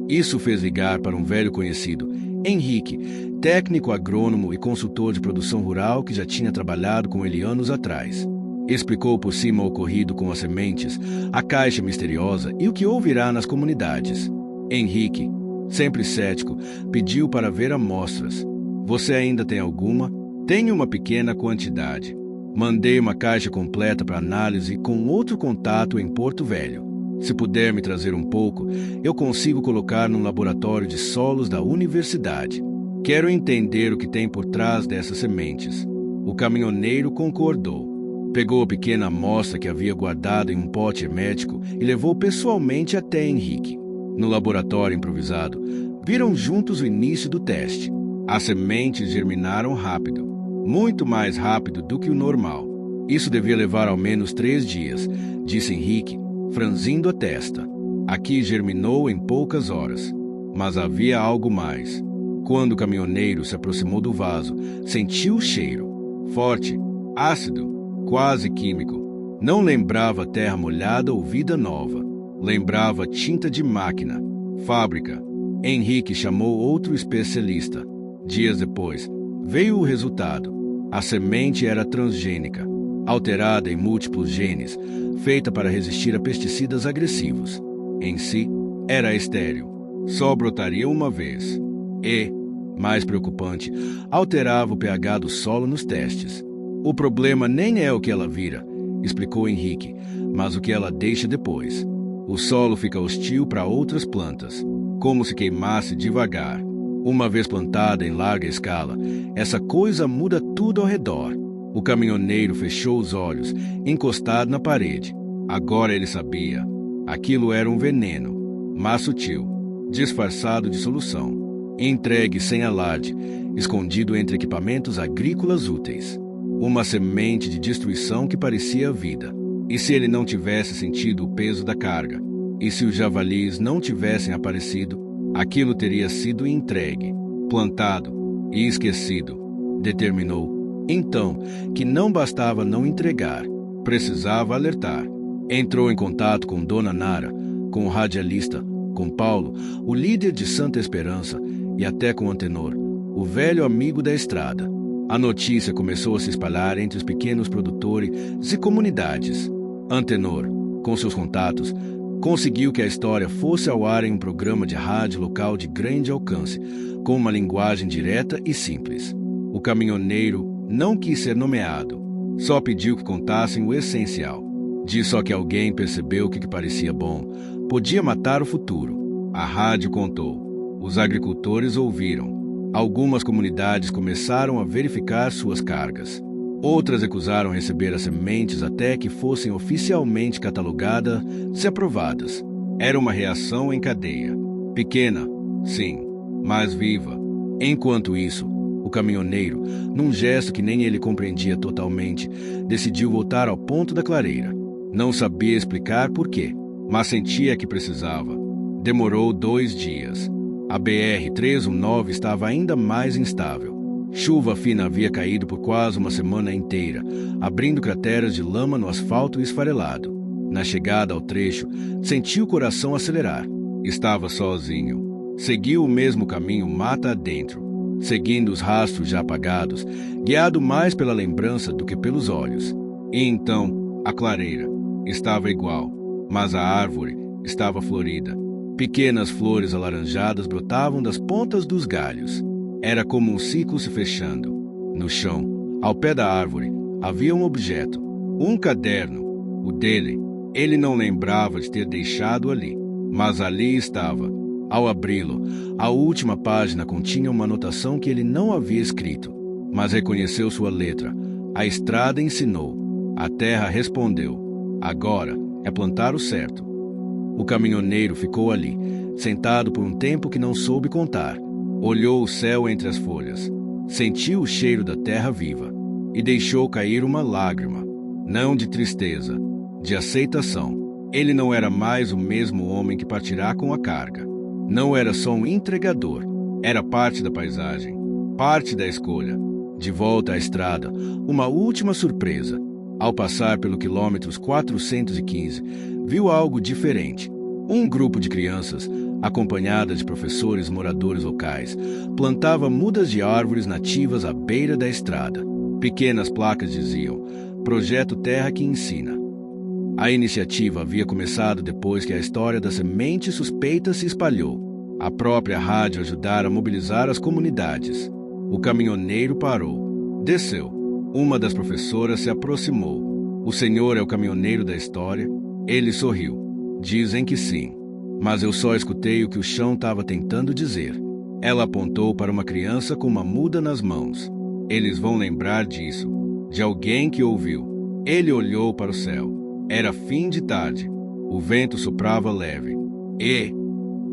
Isso fez ligar para um velho conhecido, Henrique, técnico agrônomo e consultor de produção rural que já tinha trabalhado com ele anos atrás. Explicou por cima o ocorrido com as sementes, a caixa misteriosa e o que ouvirá nas comunidades. Henrique, sempre cético, pediu para ver amostras. Você ainda tem alguma? Tenho uma pequena quantidade. Mandei uma caixa completa para análise com outro contato em Porto Velho. Se puder me trazer um pouco, eu consigo colocar num laboratório de solos da universidade. Quero entender o que tem por trás dessas sementes. O caminhoneiro concordou. Pegou a pequena amostra que havia guardado em um pote hermético e levou pessoalmente até Henrique. No laboratório improvisado, viram juntos o início do teste. As sementes germinaram rápido, muito mais rápido do que o normal. Isso devia levar ao menos 3 dias, disse Henrique, franzindo a testa. Aqui germinou em poucas horas. Mas havia algo mais. Quando o caminhoneiro se aproximou do vaso, sentiu o cheiro. Forte, ácido, quase químico. Não lembrava terra molhada ou vida nova. Lembrava tinta de máquina, fábrica. Henrique chamou outro especialista. Dias depois, veio o resultado. A semente era transgênica, alterada em múltiplos genes, feita para resistir a pesticidas agressivos. Em si, era estéril. Só brotaria uma vez. E, mais preocupante, alterava o pH do solo nos testes. O problema nem é o que ela vira, explicou Henrique, mas o que ela deixa depois. O solo fica hostil para outras plantas, como se queimasse devagar. Uma vez plantada em larga escala, essa coisa muda tudo ao redor. O caminhoneiro fechou os olhos, encostado na parede. Agora ele sabia. Aquilo era um veneno, mas sutil, disfarçado de solução. Entregue sem alarde, escondido entre equipamentos agrícolas úteis. Uma semente de destruição que parecia vida. E se ele não tivesse sentido o peso da carga? E se os javalis não tivessem aparecido? Aquilo teria sido entregue, plantado e esquecido. Determinou, então, que não bastava não entregar, precisava alertar. Entrou em contato com Dona Nara, com o radialista, com Paulo, o líder de Santa Esperança, e até com Antenor, o velho amigo da estrada. A notícia começou a se espalhar entre os pequenos produtores e comunidades. Antenor, com seus contatos, conseguiu que a história fosse ao ar em um programa de rádio local de grande alcance, com uma linguagem direta e simples. O caminhoneiro não quis ser nomeado, só pediu que contassem o essencial. Disse só que alguém percebeu que parecia bom, podia matar o futuro. A rádio contou. Os agricultores ouviram. Algumas comunidades começaram a verificar suas cargas. Outras recusaram receber as sementes até que fossem oficialmente catalogadas e aprovadas. Era uma reação em cadeia. Pequena, sim, mas viva. Enquanto isso, o caminhoneiro, num gesto que nem ele compreendia totalmente, decidiu voltar ao ponto da clareira. Não sabia explicar por quê, mas sentia que precisava. Demorou 2 dias. A BR-319 estava ainda mais instável. Chuva fina havia caído por quase uma semana inteira, abrindo crateras de lama no asfalto esfarelado. Na chegada ao trecho, sentiu o coração acelerar. Estava sozinho. Seguiu o mesmo caminho mata adentro, seguindo os rastros já apagados, guiado mais pela lembrança do que pelos olhos. E então, a clareira estava igual, mas a árvore estava florida. Pequenas flores alaranjadas brotavam das pontas dos galhos. Era como um ciclo se fechando. No chão, ao pé da árvore, havia um objeto. Um caderno. O dele. Ele não lembrava de ter deixado ali. Mas ali estava. Ao abri-lo, a última página continha uma anotação que ele não havia escrito. Mas reconheceu sua letra. A estrada ensinou. A terra respondeu. Agora é plantar o certo. O caminhoneiro ficou ali, sentado por um tempo que não soube contar. Olhou o céu entre as folhas, sentiu o cheiro da terra viva e deixou cair uma lágrima, não de tristeza, de aceitação. Ele não era mais o mesmo homem que partirá com a carga. Não era só um entregador, era parte da paisagem, parte da escolha. De volta à estrada, uma última surpresa. Ao passar pelo quilômetro 415, viu algo diferente. Um grupo de crianças, acompanhada de professores moradores locais, plantava mudas de árvores nativas à beira da estrada. Pequenas placas diziam: Projeto Terra que Ensina. A iniciativa havia começado depois que a história da semente suspeita se espalhou. A própria rádio ajudara a mobilizar as comunidades. O caminhoneiro parou. Desceu. Uma das professoras se aproximou. O senhor é o caminhoneiro da história? Ele sorriu. Dizem que sim. Mas eu só escutei o que o chão estava tentando dizer. Ela apontou para uma criança com uma muda nas mãos. Eles vão lembrar disso. De alguém que ouviu. Ele olhou para o céu. Era fim de tarde. O vento soprava leve. E,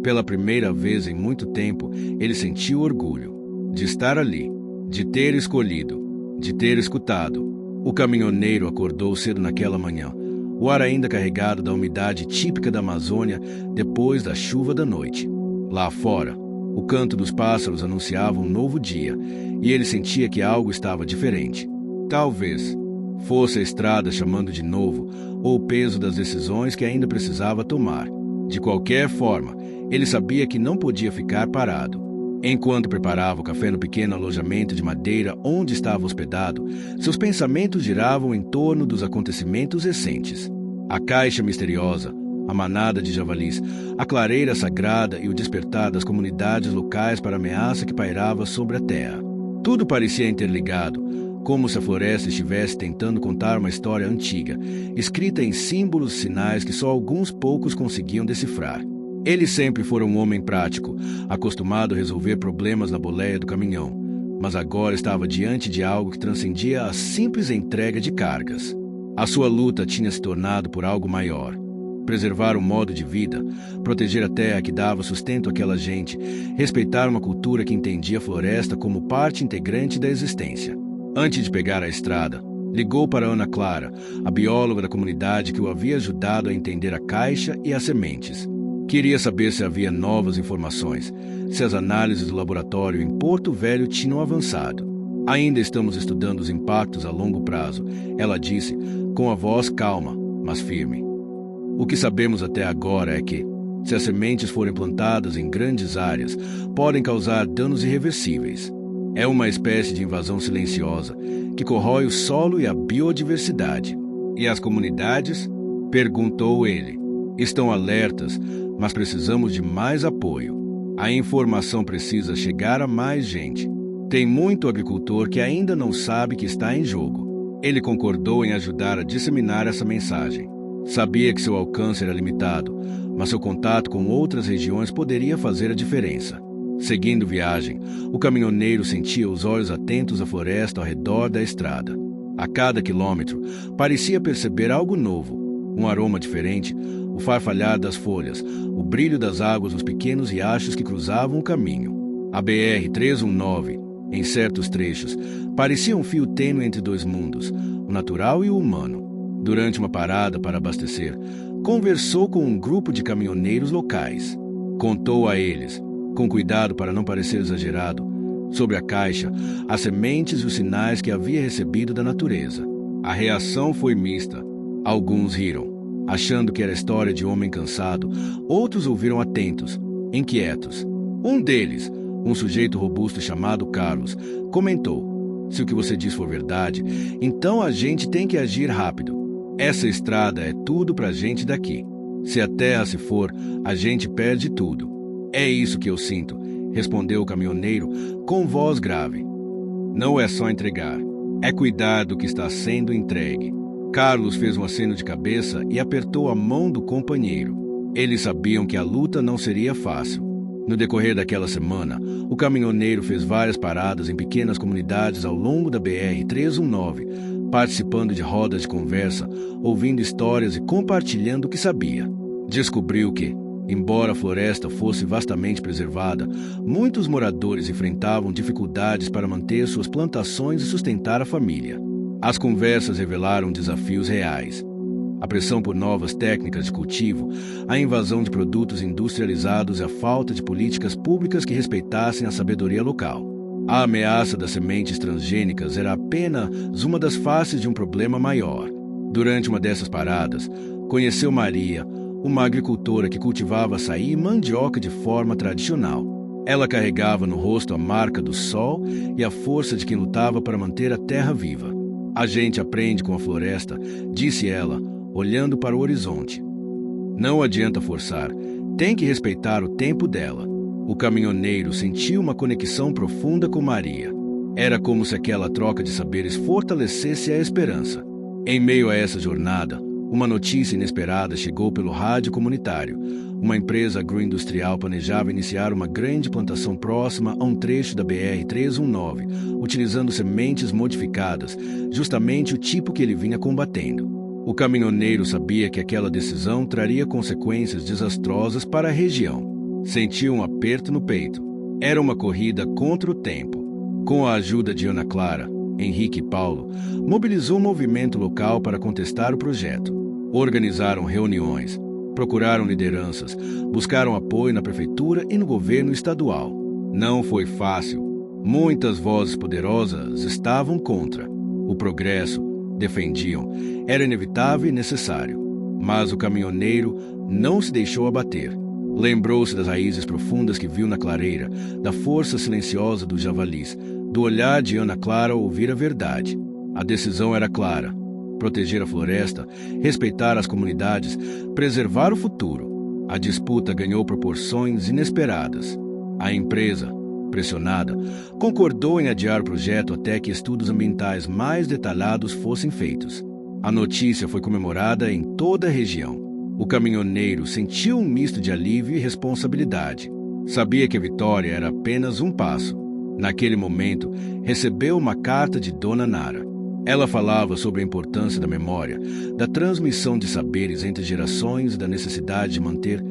pela primeira vez em muito tempo, ele sentiu orgulho de estar ali, de ter escolhido, de ter escutado. O caminhoneiro acordou cedo naquela manhã, o ar ainda carregado da umidade típica da Amazônia depois da chuva da noite. Lá fora, o canto dos pássaros anunciava um novo dia, e ele sentia que algo estava diferente. Talvez fosse a estrada chamando de novo, ou o peso das decisões que ainda precisava tomar. De qualquer forma, ele sabia que não podia ficar parado. Enquanto preparava o café no pequeno alojamento de madeira onde estava hospedado, seus pensamentos giravam em torno dos acontecimentos recentes. A caixa misteriosa, a manada de javalis, a clareira sagrada e o despertar das comunidades locais para a ameaça que pairava sobre a terra. Tudo parecia interligado, como se a floresta estivesse tentando contar uma história antiga, escrita em símbolos e sinais que só alguns poucos conseguiam decifrar. Ele sempre foi um homem prático, acostumado a resolver problemas na boleia do caminhão, mas agora estava diante de algo que transcendia a simples entrega de cargas. A sua luta tinha se tornado por algo maior. Preservar um modo de vida, proteger a terra que dava sustento àquela gente, respeitar uma cultura que entendia a floresta como parte integrante da existência. Antes de pegar a estrada, ligou para Ana Clara, a bióloga da comunidade que o havia ajudado a entender a caixa e as sementes. Queria saber se havia novas informações, se as análises do laboratório em Porto Velho tinham avançado. Ainda estamos estudando os impactos a longo prazo, ela disse, com a voz calma, mas firme. O que sabemos até agora é que, se as sementes forem plantadas em grandes áreas, podem causar danos irreversíveis. É uma espécie de invasão silenciosa que corrói o solo e a biodiversidade. E as comunidades? Perguntou ele. Estão alertas, mas precisamos de mais apoio. A informação precisa chegar a mais gente. Tem muito agricultor que ainda não sabe que está em jogo. Ele concordou em ajudar a disseminar essa mensagem. Sabia que seu alcance era limitado, mas seu contato com outras regiões poderia fazer a diferença. Seguindo viagem, o caminhoneiro sentia os olhos atentos à floresta ao redor da estrada. A cada quilômetro, parecia perceber algo novo, um aroma diferente, o farfalhar das folhas, o brilho das águas nos pequenos riachos que cruzavam o caminho. A BR-319, em certos trechos, parecia um fio tênue entre dois mundos, o natural e o humano. Durante uma parada para abastecer, conversou com um grupo de caminhoneiros locais. Contou a eles, com cuidado para não parecer exagerado, sobre a caixa, as sementes e os sinais que havia recebido da natureza. A reação foi mista. Alguns riram, achando que era história de homem cansado. Outros ouviram atentos, inquietos. Um deles, um sujeito robusto chamado Carlos, comentou: se o que você diz for verdade, então a gente tem que agir rápido. Essa estrada é tudo pra gente daqui. Se a terra se for, a gente perde tudo. É isso que eu sinto, respondeu o caminhoneiro com voz grave. Não é só entregar, é cuidar do que está sendo entregue. Carlos fez um aceno de cabeça e apertou a mão do companheiro. Eles sabiam que a luta não seria fácil. No decorrer daquela semana, o caminhoneiro fez várias paradas em pequenas comunidades ao longo da BR-319, participando de rodas de conversa, ouvindo histórias e compartilhando o que sabia. Descobriu que, embora a floresta fosse vastamente preservada, muitos moradores enfrentavam dificuldades para manter suas plantações e sustentar a família. As conversas revelaram desafios reais. A pressão por novas técnicas de cultivo, a invasão de produtos industrializados e a falta de políticas públicas que respeitassem a sabedoria local. A ameaça das sementes transgênicas era apenas uma das faces de um problema maior. Durante uma dessas paradas, conheceu Maria, uma agricultora que cultivava açaí e mandioca de forma tradicional. Ela carregava no rosto a marca do sol e a força de quem lutava para manter a terra viva. A gente aprende com a floresta, disse ela, olhando para o horizonte. Não adianta forçar, tem que respeitar o tempo dela. O caminhoneiro sentiu uma conexão profunda com Maria. Era como se aquela troca de saberes fortalecesse a esperança. Em meio a essa jornada, uma notícia inesperada chegou pelo rádio comunitário. Uma empresa agroindustrial planejava iniciar uma grande plantação próxima a um trecho da BR-319, utilizando sementes modificadas, justamente o tipo que ele vinha combatendo. O caminhoneiro sabia que aquela decisão traria consequências desastrosas para a região. Sentiu um aperto no peito. Era uma corrida contra o tempo. Com a ajuda de Ana Clara, Henrique e Paulo, mobilizou um movimento local para contestar o projeto. Organizaram reuniões, procuraram lideranças, buscaram apoio na prefeitura e no governo estadual. Não foi fácil. Muitas vozes poderosas estavam contra. O progresso, defendiam, era inevitável e necessário. Mas o caminhoneiro não se deixou abater. Lembrou-se das raízes profundas que viu na clareira, da força silenciosa dos javalis, do olhar de Ana Clara ao ouvir a verdade. A decisão era clara: proteger a floresta, respeitar as comunidades, preservar o futuro. A disputa ganhou proporções inesperadas. A empresa, pressionada, concordou em adiar o projeto até que estudos ambientais mais detalhados fossem feitos. A notícia foi comemorada em toda a região. O caminhoneiro sentiu um misto de alívio e responsabilidade. Sabia que a vitória era apenas um passo. Naquele momento, recebeu uma carta de Dona Nara. Ela falava sobre a importância da memória, da transmissão de saberes entre gerações e da necessidade de manter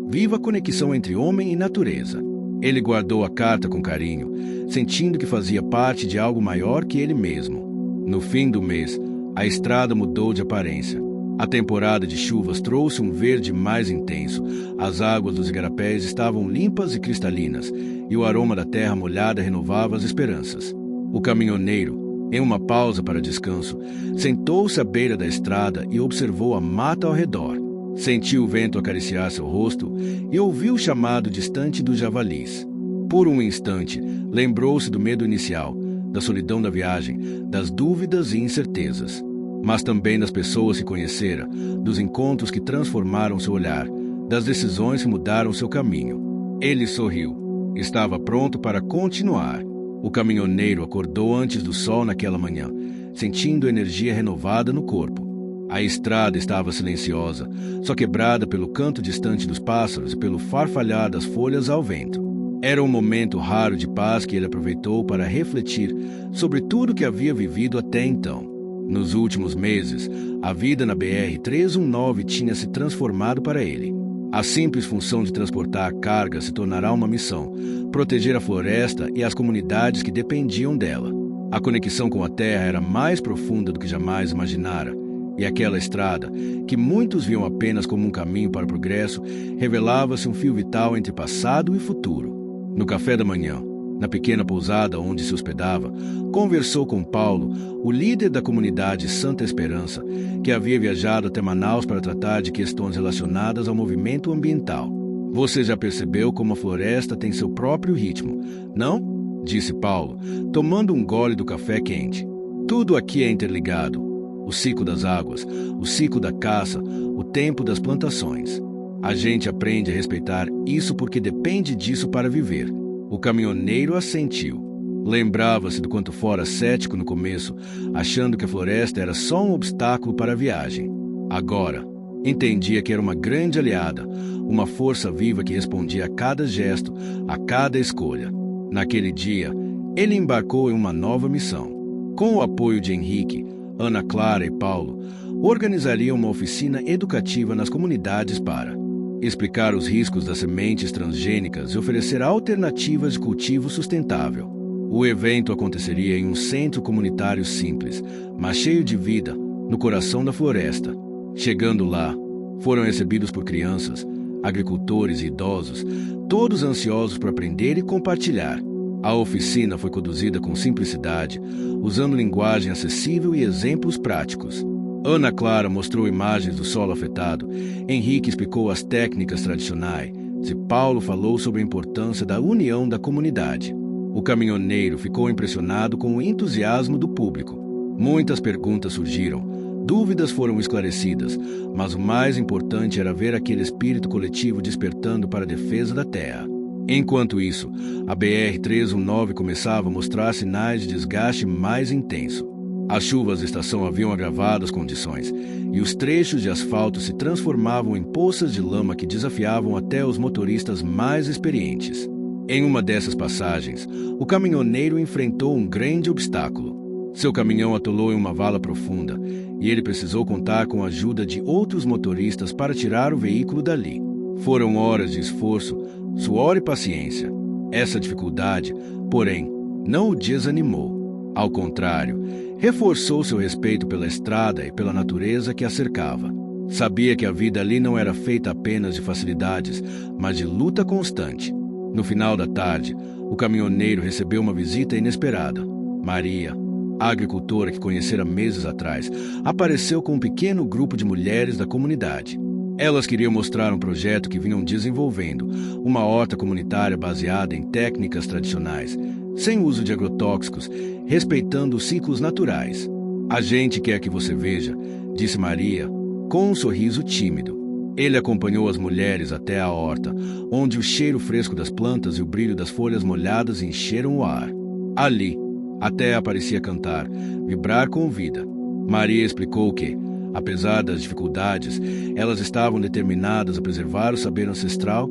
viva a conexão entre homem e natureza. Ele guardou a carta com carinho, sentindo que fazia parte de algo maior que ele mesmo. No fim do mês, a estrada mudou de aparência. A temporada de chuvas trouxe um verde mais intenso. As águas dos igarapés estavam limpas e cristalinas, e o aroma da terra molhada renovava as esperanças. O caminhoneiro, em uma pausa para descanso, sentou-se à beira da estrada e observou a mata ao redor. Sentiu o vento acariciar seu rosto e ouviu o chamado distante dos javalis. Por um instante, lembrou-se do medo inicial, da solidão da viagem, das dúvidas e incertezas. Mas também das pessoas que conhecera, dos encontros que transformaram seu olhar, das decisões que mudaram seu caminho. Ele sorriu. Estava pronto para continuar. O caminhoneiro acordou antes do sol naquela manhã, sentindo energia renovada no corpo. A estrada estava silenciosa, só quebrada pelo canto distante dos pássaros e pelo farfalhar das folhas ao vento. Era um momento raro de paz que ele aproveitou para refletir sobre tudo que havia vivido até então. Nos últimos meses, a vida na BR-319 tinha se transformado para ele. A simples função de transportar carga se tornará uma missão: proteger a floresta e as comunidades que dependiam dela. A conexão com a terra era mais profunda do que jamais imaginara, e aquela estrada, que muitos viam apenas como um caminho para o progresso, revelava-se um fio vital entre passado e futuro. No café da manhã, na pequena pousada onde se hospedava, conversou com Paulo, o líder da comunidade Santa Esperança, que havia viajado até Manaus para tratar de questões relacionadas ao movimento ambiental. Você já percebeu como a floresta tem seu próprio ritmo, não? Disse Paulo, tomando um gole do café quente. Tudo aqui é interligado. O ciclo das águas, o ciclo da caça, o tempo das plantações. A gente aprende a respeitar isso porque depende disso para viver. O caminhoneiro assentiu. Lembrava-se do quanto fora cético no começo, achando que a floresta era só um obstáculo para a viagem. Agora, entendia que era uma grande aliada, uma força viva que respondia a cada gesto, a cada escolha. Naquele dia, ele embarcou em uma nova missão. Com o apoio de Henrique, Ana Clara e Paulo, organizariam uma oficina educativa nas comunidades para explicar os riscos das sementes transgênicas e oferecer alternativas de cultivo sustentável. O evento aconteceria em um centro comunitário simples, mas cheio de vida, no coração da floresta. Chegando lá, foram recebidos por crianças, agricultores e idosos, todos ansiosos por aprender e compartilhar. A oficina foi conduzida com simplicidade, usando linguagem acessível e exemplos práticos. Ana Clara mostrou imagens do solo afetado, Henrique explicou as técnicas tradicionais e Paulo falou sobre a importância da união da comunidade. O caminhoneiro ficou impressionado com o entusiasmo do público. Muitas perguntas surgiram, dúvidas foram esclarecidas, mas o mais importante era ver aquele espírito coletivo despertando para a defesa da terra. Enquanto isso, a BR-319 começava a mostrar sinais de desgaste mais intenso. As chuvas da estação haviam agravado as condições, e os trechos de asfalto se transformavam em poças de lama que desafiavam até os motoristas mais experientes. Em uma dessas passagens, o caminhoneiro enfrentou um grande obstáculo. Seu caminhão atolou em uma vala profunda, e ele precisou contar com a ajuda de outros motoristas para tirar o veículo dali. Foram horas de esforço, suor e paciência. Essa dificuldade, porém, não o desanimou. Ao contrário, reforçou seu respeito pela estrada e pela natureza que a cercava. Sabia que a vida ali não era feita apenas de facilidades, mas de luta constante. No final da tarde, o caminhoneiro recebeu uma visita inesperada. Maria, a agricultora que conhecera meses atrás, apareceu com um pequeno grupo de mulheres da comunidade. Elas queriam mostrar um projeto que vinham desenvolvendo, uma horta comunitária baseada em técnicas tradicionais, sem uso de agrotóxicos, respeitando os ciclos naturais. A gente quer que você veja, disse Maria, com um sorriso tímido. Ele acompanhou as mulheres até a horta, onde o cheiro fresco das plantas e o brilho das folhas molhadas encheram o ar. Ali, a terra parecia cantar, vibrar com vida. Maria explicou que, apesar das dificuldades, elas estavam determinadas a preservar o saber ancestral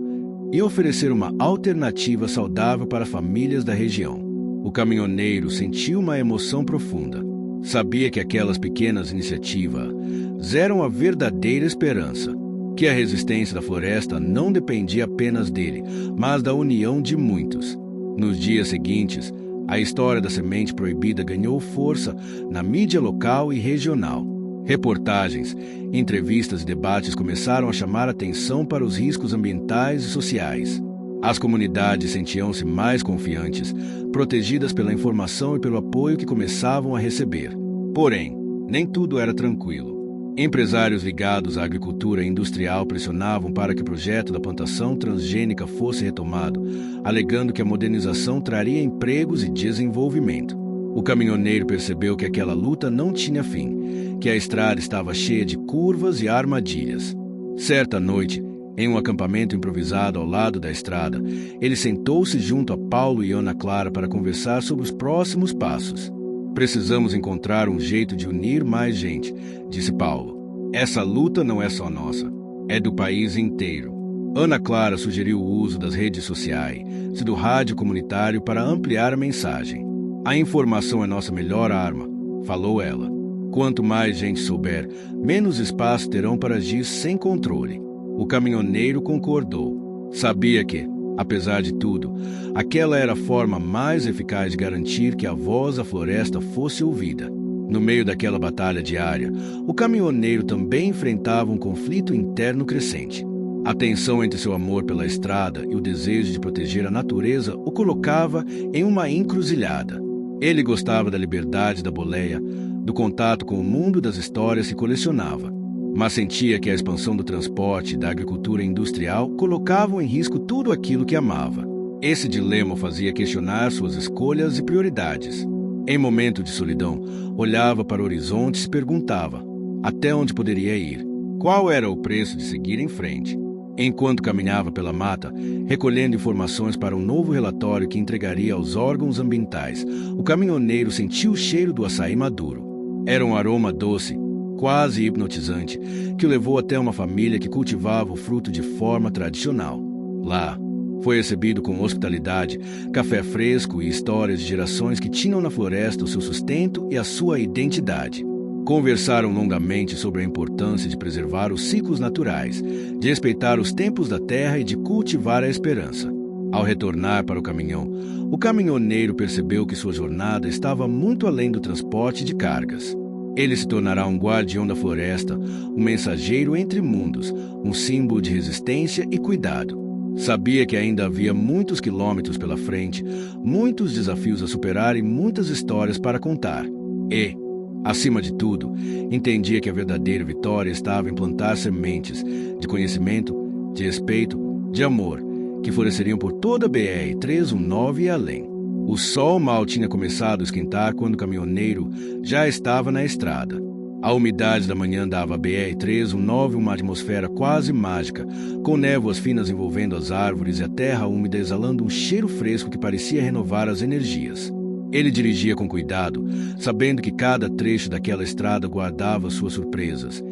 e oferecer uma alternativa saudável para famílias da região. O caminhoneiro sentiu uma emoção profunda. Sabia que aquelas pequenas iniciativas eram a verdadeira esperança, que a resistência da floresta não dependia apenas dele, mas da união de muitos. Nos dias seguintes, a história da semente proibida ganhou força na mídia local e regional. Reportagens, entrevistas e debates começaram a chamar atenção para os riscos ambientais e sociais. As comunidades sentiam-se mais confiantes, protegidas pela informação e pelo apoio que começavam a receber. Porém, nem tudo era tranquilo. Empresários ligados à agricultura industrial pressionavam para que o projeto da plantação transgênica fosse retomado, alegando que a modernização traria empregos e desenvolvimento. O caminhoneiro percebeu que aquela luta não tinha fim, que a estrada estava cheia de curvas e armadilhas. Certa noite, em um acampamento improvisado ao lado da estrada, ele sentou-se junto a Paulo e Ana Clara para conversar sobre os próximos passos. Precisamos encontrar um jeito de unir mais gente, disse Paulo. Essa luta não é só nossa, é do país inteiro. Ana Clara sugeriu o uso das redes sociais e do rádio comunitário para ampliar a mensagem. A informação é nossa melhor arma, falou ela. Quanto mais gente souber, menos espaço terão para agir sem controle. O caminhoneiro concordou. Sabia que, apesar de tudo, aquela era a forma mais eficaz de garantir que a voz da floresta fosse ouvida. No meio daquela batalha diária, o caminhoneiro também enfrentava um conflito interno crescente. A tensão entre seu amor pela estrada e o desejo de proteger a natureza o colocava em uma encruzilhada. Ele gostava da liberdade da boleia, do contato com o mundo das histórias que colecionava, mas sentia que a expansão do transporte e da agricultura industrial colocavam em risco tudo aquilo que amava. Esse dilema o fazia questionar suas escolhas e prioridades. Em momento de solidão, olhava para o horizonte e se perguntava até onde poderia ir, qual era o preço de seguir em frente. Enquanto caminhava pela mata, recolhendo informações para um novo relatório que entregaria aos órgãos ambientais, o caminhoneiro sentiu o cheiro do açaí maduro. Era um aroma doce, quase hipnotizante, que o levou até uma família que cultivava o fruto de forma tradicional. Lá, foi recebido com hospitalidade, café fresco e histórias de gerações que tinham na floresta o seu sustento e a sua identidade. Conversaram longamente sobre a importância de preservar os ciclos naturais, de respeitar os tempos da terra e de cultivar a esperança. Ao retornar para o caminhão, o caminhoneiro percebeu que sua jornada estava muito além do transporte de cargas. Ele se tornará um guardião da floresta, um mensageiro entre mundos, um símbolo de resistência e cuidado. Sabia que ainda havia muitos quilômetros pela frente, muitos desafios a superar e muitas histórias para contar. E, Acima de tudo, entendia que a verdadeira vitória estava em plantar sementes de conhecimento, de respeito, de amor, que floresceriam por toda a BR-319 e além. O sol mal tinha começado a esquentar quando o caminhoneiro já estava na estrada. A umidade da manhã dava à BR-319 uma atmosfera quase mágica, com névoas finas envolvendo as árvores e a terra úmida exalando um cheiro fresco que parecia renovar as energias. Ele dirigia com cuidado, sabendo que cada trecho daquela estrada guardava suas surpresas,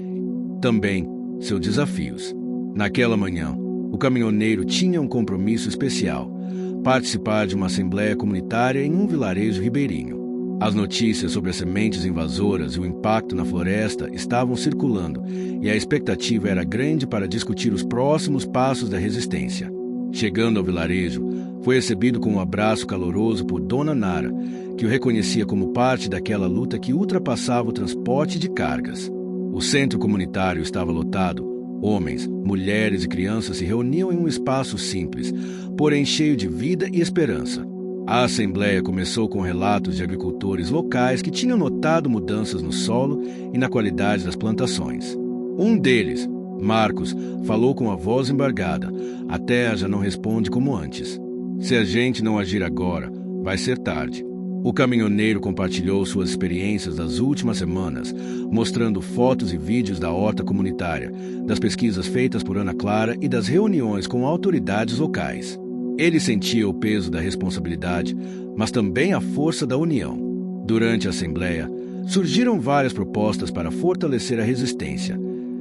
também seus desafios. Naquela manhã, o caminhoneiro tinha um compromisso especial: participar de uma assembleia comunitária em um vilarejo ribeirinho. As notícias sobre as sementes invasoras e o impacto na floresta estavam circulando, e a expectativa era grande para discutir os próximos passos da resistência. Chegando ao vilarejo, foi recebido com um abraço caloroso por Dona Nara, que o reconhecia como parte daquela luta que ultrapassava o transporte de cargas. O centro comunitário estava lotado. Homens, mulheres e crianças se reuniam em um espaço simples, porém cheio de vida e esperança. A assembleia começou com relatos de agricultores locais que tinham notado mudanças no solo e na qualidade das plantações. Um deles, Marcos, falou com a voz embargada: "A terra já não responde como antes. Se a gente não agir agora, vai ser tarde." O caminhoneiro compartilhou suas experiências das últimas semanas, mostrando fotos e vídeos da horta comunitária, das pesquisas feitas por Ana Clara e das reuniões com autoridades locais. Ele sentia o peso da responsabilidade, mas também a força da união. Durante a assembleia, surgiram várias propostas para fortalecer a resistência: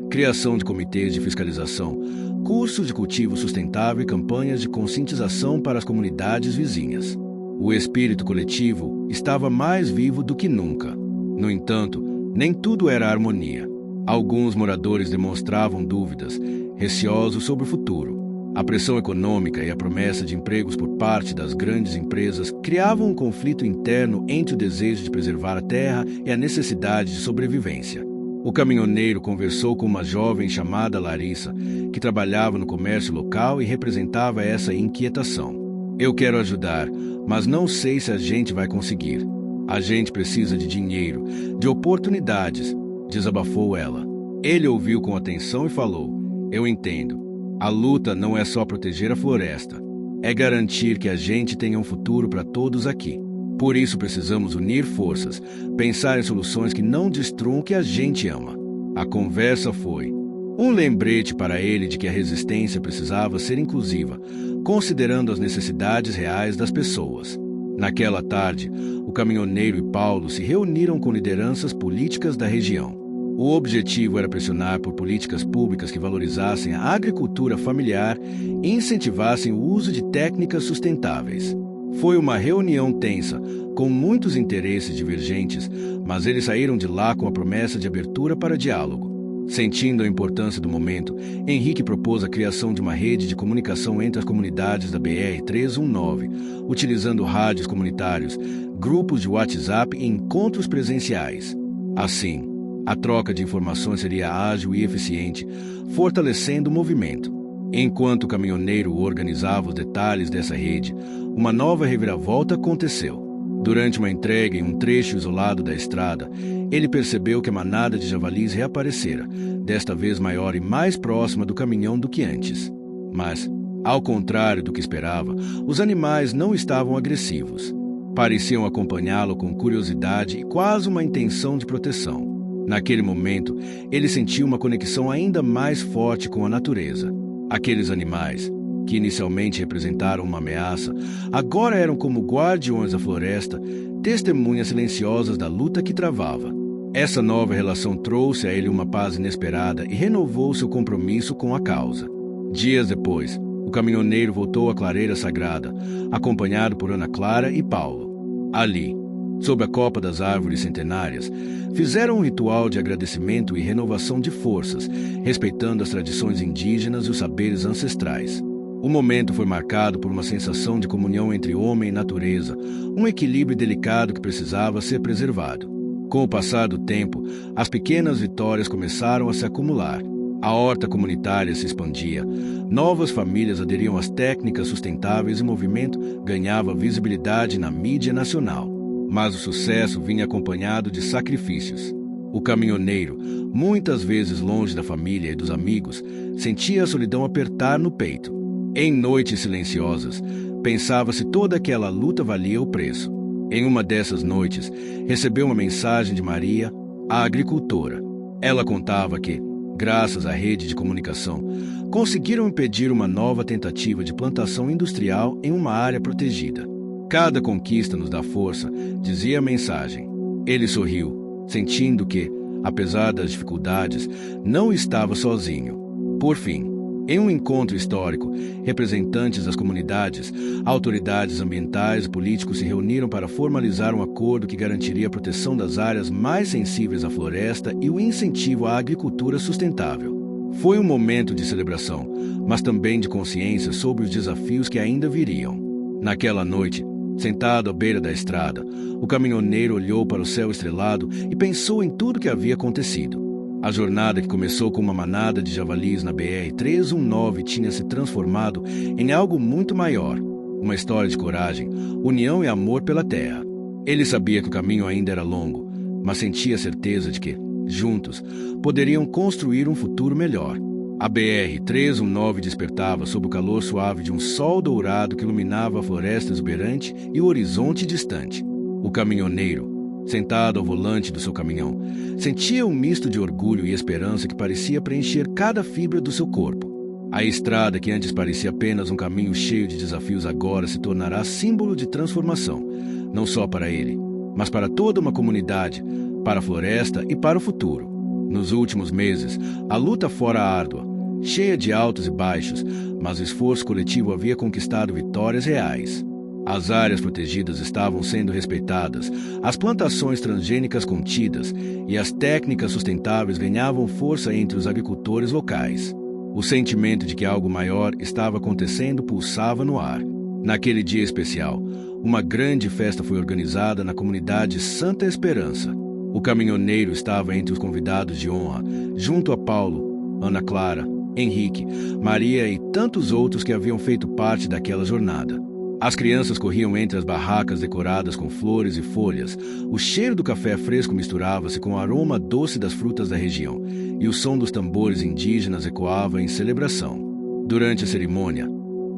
criação de comitês de fiscalização, cursos de cultivo sustentável e campanhas de conscientização para as comunidades vizinhas. O espírito coletivo estava mais vivo do que nunca. No entanto, nem tudo era harmonia. Alguns moradores demonstravam dúvidas, receosos sobre o futuro. A pressão econômica e a promessa de empregos por parte das grandes empresas criavam um conflito interno entre o desejo de preservar a terra e a necessidade de sobrevivência. O caminhoneiro conversou com uma jovem chamada Larissa, que trabalhava no comércio local e representava essa inquietação. "Eu quero ajudar, mas não sei se a gente vai conseguir. A gente precisa de dinheiro, de oportunidades", desabafou ela. Ele ouviu com atenção e falou: "Eu entendo. A luta não é só proteger a floresta. É garantir que a gente tenha um futuro para todos aqui. Por isso precisamos unir forças, pensar em soluções que não destruam o que a gente ama." A conversa foi um lembrete para ele de que a resistência precisava ser inclusiva, considerando as necessidades reais das pessoas. Naquela tarde, o caminhoneiro e Paulo se reuniram com lideranças políticas da região. O objetivo era pressionar por políticas públicas que valorizassem a agricultura familiar e incentivassem o uso de técnicas sustentáveis. Foi uma reunião tensa, com muitos interesses divergentes, mas eles saíram de lá com a promessa de abertura para diálogo. Sentindo a importância do momento, Henrique propôs a criação de uma rede de comunicação entre as comunidades da BR-319, utilizando rádios comunitários, grupos de WhatsApp e encontros presenciais. Assim, a troca de informações seria ágil e eficiente, fortalecendo o movimento. Enquanto o caminhoneiro organizava os detalhes dessa rede, uma nova reviravolta aconteceu. Durante uma entrega em um trecho isolado da estrada, ele percebeu que a manada de javalis reaparecera, desta vez maior e mais próxima do caminhão do que antes. Mas, ao contrário do que esperava, os animais não estavam agressivos. Pareciam acompanhá-lo com curiosidade e quase uma intenção de proteção. Naquele momento, ele sentiu uma conexão ainda mais forte com a natureza. Aqueles animais, que inicialmente representaram uma ameaça, agora eram como guardiões da floresta, testemunhas silenciosas da luta que travava. Essa nova relação trouxe a ele uma paz inesperada e renovou seu compromisso com a causa. Dias depois, o caminhoneiro voltou à clareira sagrada, acompanhado por Ana Clara e Paulo. Ali, sob a copa das árvores centenárias, fizeram um ritual de agradecimento e renovação de forças, respeitando as tradições indígenas e os saberes ancestrais. O momento foi marcado por uma sensação de comunhão entre homem e natureza, um equilíbrio delicado que precisava ser preservado. Com o passar do tempo, as pequenas vitórias começaram a se acumular. A horta comunitária se expandia, novas famílias aderiam às técnicas sustentáveis e o movimento ganhava visibilidade na mídia nacional. Mas o sucesso vinha acompanhado de sacrifícios. O caminhoneiro, muitas vezes longe da família e dos amigos, sentia a solidão apertar no peito. Em noites silenciosas, pensava se toda aquela luta valia o preço. Em uma dessas noites, recebeu uma mensagem de Maria, a agricultora. Ela contava que, graças à rede de comunicação, conseguiram impedir uma nova tentativa de plantação industrial em uma área protegida. Cada conquista nos dá força, dizia a mensagem. Ele sorriu, sentindo que, apesar das dificuldades, não estava sozinho. Por fim, em um encontro histórico, representantes das comunidades, autoridades ambientais e políticos se reuniram para formalizar um acordo que garantiria a proteção das áreas mais sensíveis à floresta e o incentivo à agricultura sustentável. Foi um momento de celebração, mas também de consciência sobre os desafios que ainda viriam. Naquela noite, sentado à beira da estrada, o caminhoneiro olhou para o céu estrelado e pensou em tudo que havia acontecido. A jornada que começou com uma manada de javalis na BR-319 tinha se transformado em algo muito maior, uma história de coragem, união e amor pela terra. Ele sabia que o caminho ainda era longo, mas sentia a certeza de que, juntos, poderiam construir um futuro melhor. A BR-319 despertava sob o calor suave de um sol dourado que iluminava a floresta exuberante e o horizonte distante. O caminhoneiro, sentado ao volante do seu caminhão, sentia um misto de orgulho e esperança que parecia preencher cada fibra do seu corpo. A estrada, que antes parecia apenas um caminho cheio de desafios, agora se tornará símbolo de transformação, não só para ele, mas para toda uma comunidade, para a floresta e para o futuro. Nos últimos meses, a luta fora árdua, cheia de altos e baixos, mas o esforço coletivo havia conquistado vitórias reais. As áreas protegidas estavam sendo respeitadas, as plantações transgênicas contidas e as técnicas sustentáveis ganhavam força entre os agricultores locais. O sentimento de que algo maior estava acontecendo pulsava no ar. Naquele dia especial, uma grande festa foi organizada na comunidade Santa Esperança. O caminhoneiro estava entre os convidados de honra, junto a Paulo, Ana Clara, Henrique, Maria e tantos outros que haviam feito parte daquela jornada. As crianças corriam entre as barracas decoradas com flores e folhas. O cheiro do café fresco misturava-se com o aroma doce das frutas da região, e o som dos tambores indígenas ecoava em celebração. Durante a cerimônia,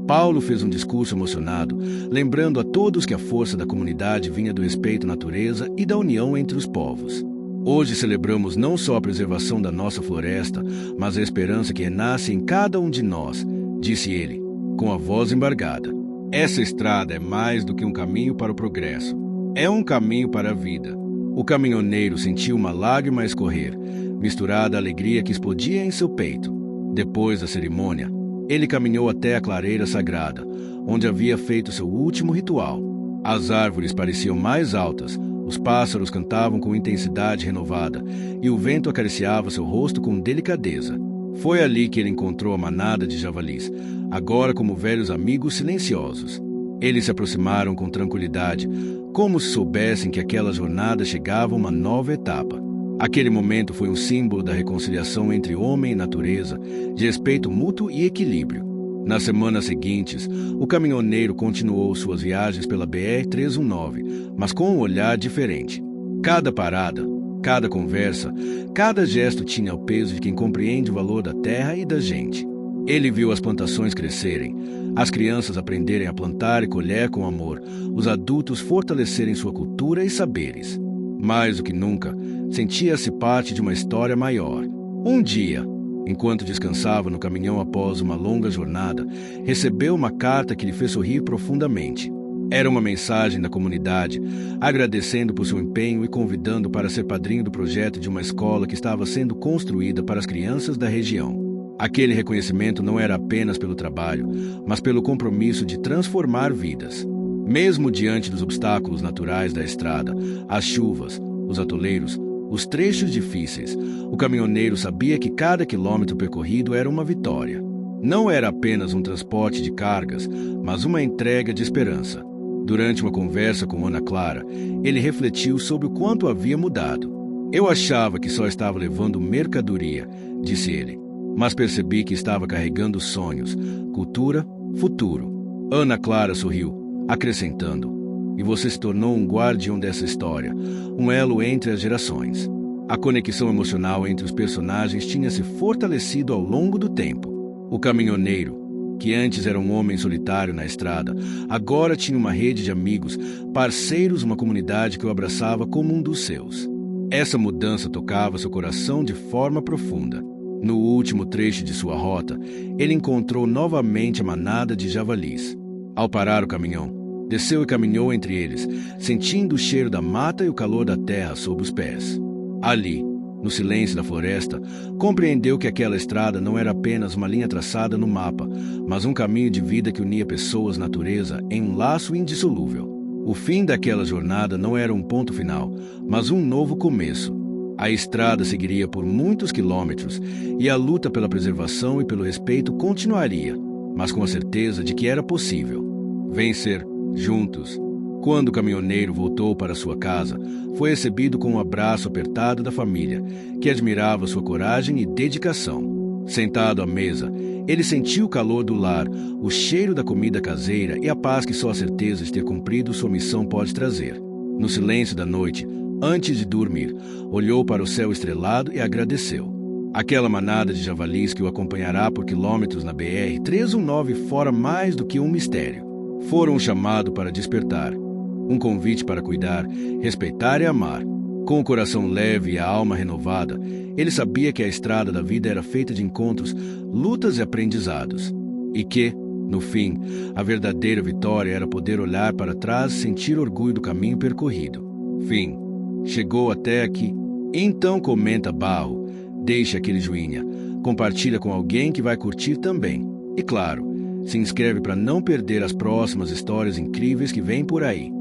Paulo fez um discurso emocionado, lembrando a todos que a força da comunidade vinha do respeito à natureza e da união entre os povos. Hoje celebramos não só a preservação da nossa floresta, mas a esperança que renasce em cada um de nós, disse ele, com a voz embargada. Essa estrada é mais do que um caminho para o progresso. É um caminho para a vida. O caminhoneiro sentiu uma lágrima a escorrer, misturada à alegria que explodia em seu peito. Depois da cerimônia, ele caminhou até a clareira sagrada, onde havia feito seu último ritual. As árvores pareciam mais altas, os pássaros cantavam com intensidade renovada e o vento acariciava seu rosto com delicadeza. Foi ali que ele encontrou a manada de javalis, agora como velhos amigos silenciosos. Eles se aproximaram com tranquilidade, como se soubessem que aquela jornada chegava a uma nova etapa. Aquele momento foi um símbolo da reconciliação entre homem e natureza, de respeito mútuo e equilíbrio. Nas semanas seguintes, o caminhoneiro continuou suas viagens pela BR-319, mas com um olhar diferente. Cada parada, cada conversa, cada gesto tinha o peso de quem compreende o valor da terra e da gente. Ele viu as plantações crescerem, as crianças aprenderem a plantar e colher com amor, os adultos fortalecerem sua cultura e saberes. Mais do que nunca, sentia-se parte de uma história maior. Um dia, enquanto descansava no caminhão após uma longa jornada, recebeu uma carta que lhe fez sorrir profundamente. Era uma mensagem da comunidade, agradecendo por seu empenho e convidando para ser padrinho do projeto de uma escola que estava sendo construída para as crianças da região. Aquele reconhecimento não era apenas pelo trabalho, mas pelo compromisso de transformar vidas. Mesmo diante dos obstáculos naturais da estrada, as chuvas, os atoleiros, os trechos difíceis, o caminhoneiro sabia que cada quilômetro percorrido era uma vitória. Não era apenas um transporte de cargas, mas uma entrega de esperança. Durante uma conversa com Ana Clara, ele refletiu sobre o quanto havia mudado. Eu achava que só estava levando mercadoria, disse ele, mas percebi que estava carregando sonhos, cultura, futuro. Ana Clara sorriu, acrescentando, e você se tornou um guardião dessa história, um elo entre as gerações. A conexão emocional entre os personagens tinha se fortalecido ao longo do tempo. O caminhoneiro, que antes era um homem solitário na estrada, agora tinha uma rede de amigos, parceiros, uma comunidade que o abraçava como um dos seus. Essa mudança tocava seu coração de forma profunda. No último trecho de sua rota, ele encontrou novamente a manada de javalis. Ao parar o caminhão, desceu e caminhou entre eles, sentindo o cheiro da mata e o calor da terra sob os pés. Ali, no silêncio da floresta, compreendeu que aquela estrada não era apenas uma linha traçada no mapa, mas um caminho de vida que unia pessoas e natureza em um laço indissolúvel. O fim daquela jornada não era um ponto final, mas um novo começo. A estrada seguiria por muitos quilômetros e a luta pela preservação e pelo respeito continuaria, mas com a certeza de que era possível vencer juntos. Quando o caminhoneiro voltou para sua casa, foi recebido com um abraço apertado da família, que admirava sua coragem e dedicação. Sentado à mesa, ele sentiu o calor do lar, o cheiro da comida caseira e a paz que só a certeza de ter cumprido sua missão pode trazer. No silêncio da noite, antes de dormir, olhou para o céu estrelado e agradeceu. Aquela manada de javalis que o acompanhará por quilômetros na BR-319 fora mais do que um mistério. Foram um chamado para despertar, um convite para cuidar, respeitar e amar. Com o coração leve e a alma renovada, ele sabia que a estrada da vida era feita de encontros, lutas e aprendizados. E que, no fim, a verdadeira vitória era poder olhar para trás e sentir orgulho do caminho percorrido. Fim. Chegou até aqui? Então comenta barro, deixa aquele joinha, compartilha com alguém que vai curtir também. E claro, se inscreve para não perder as próximas histórias incríveis que vêm por aí.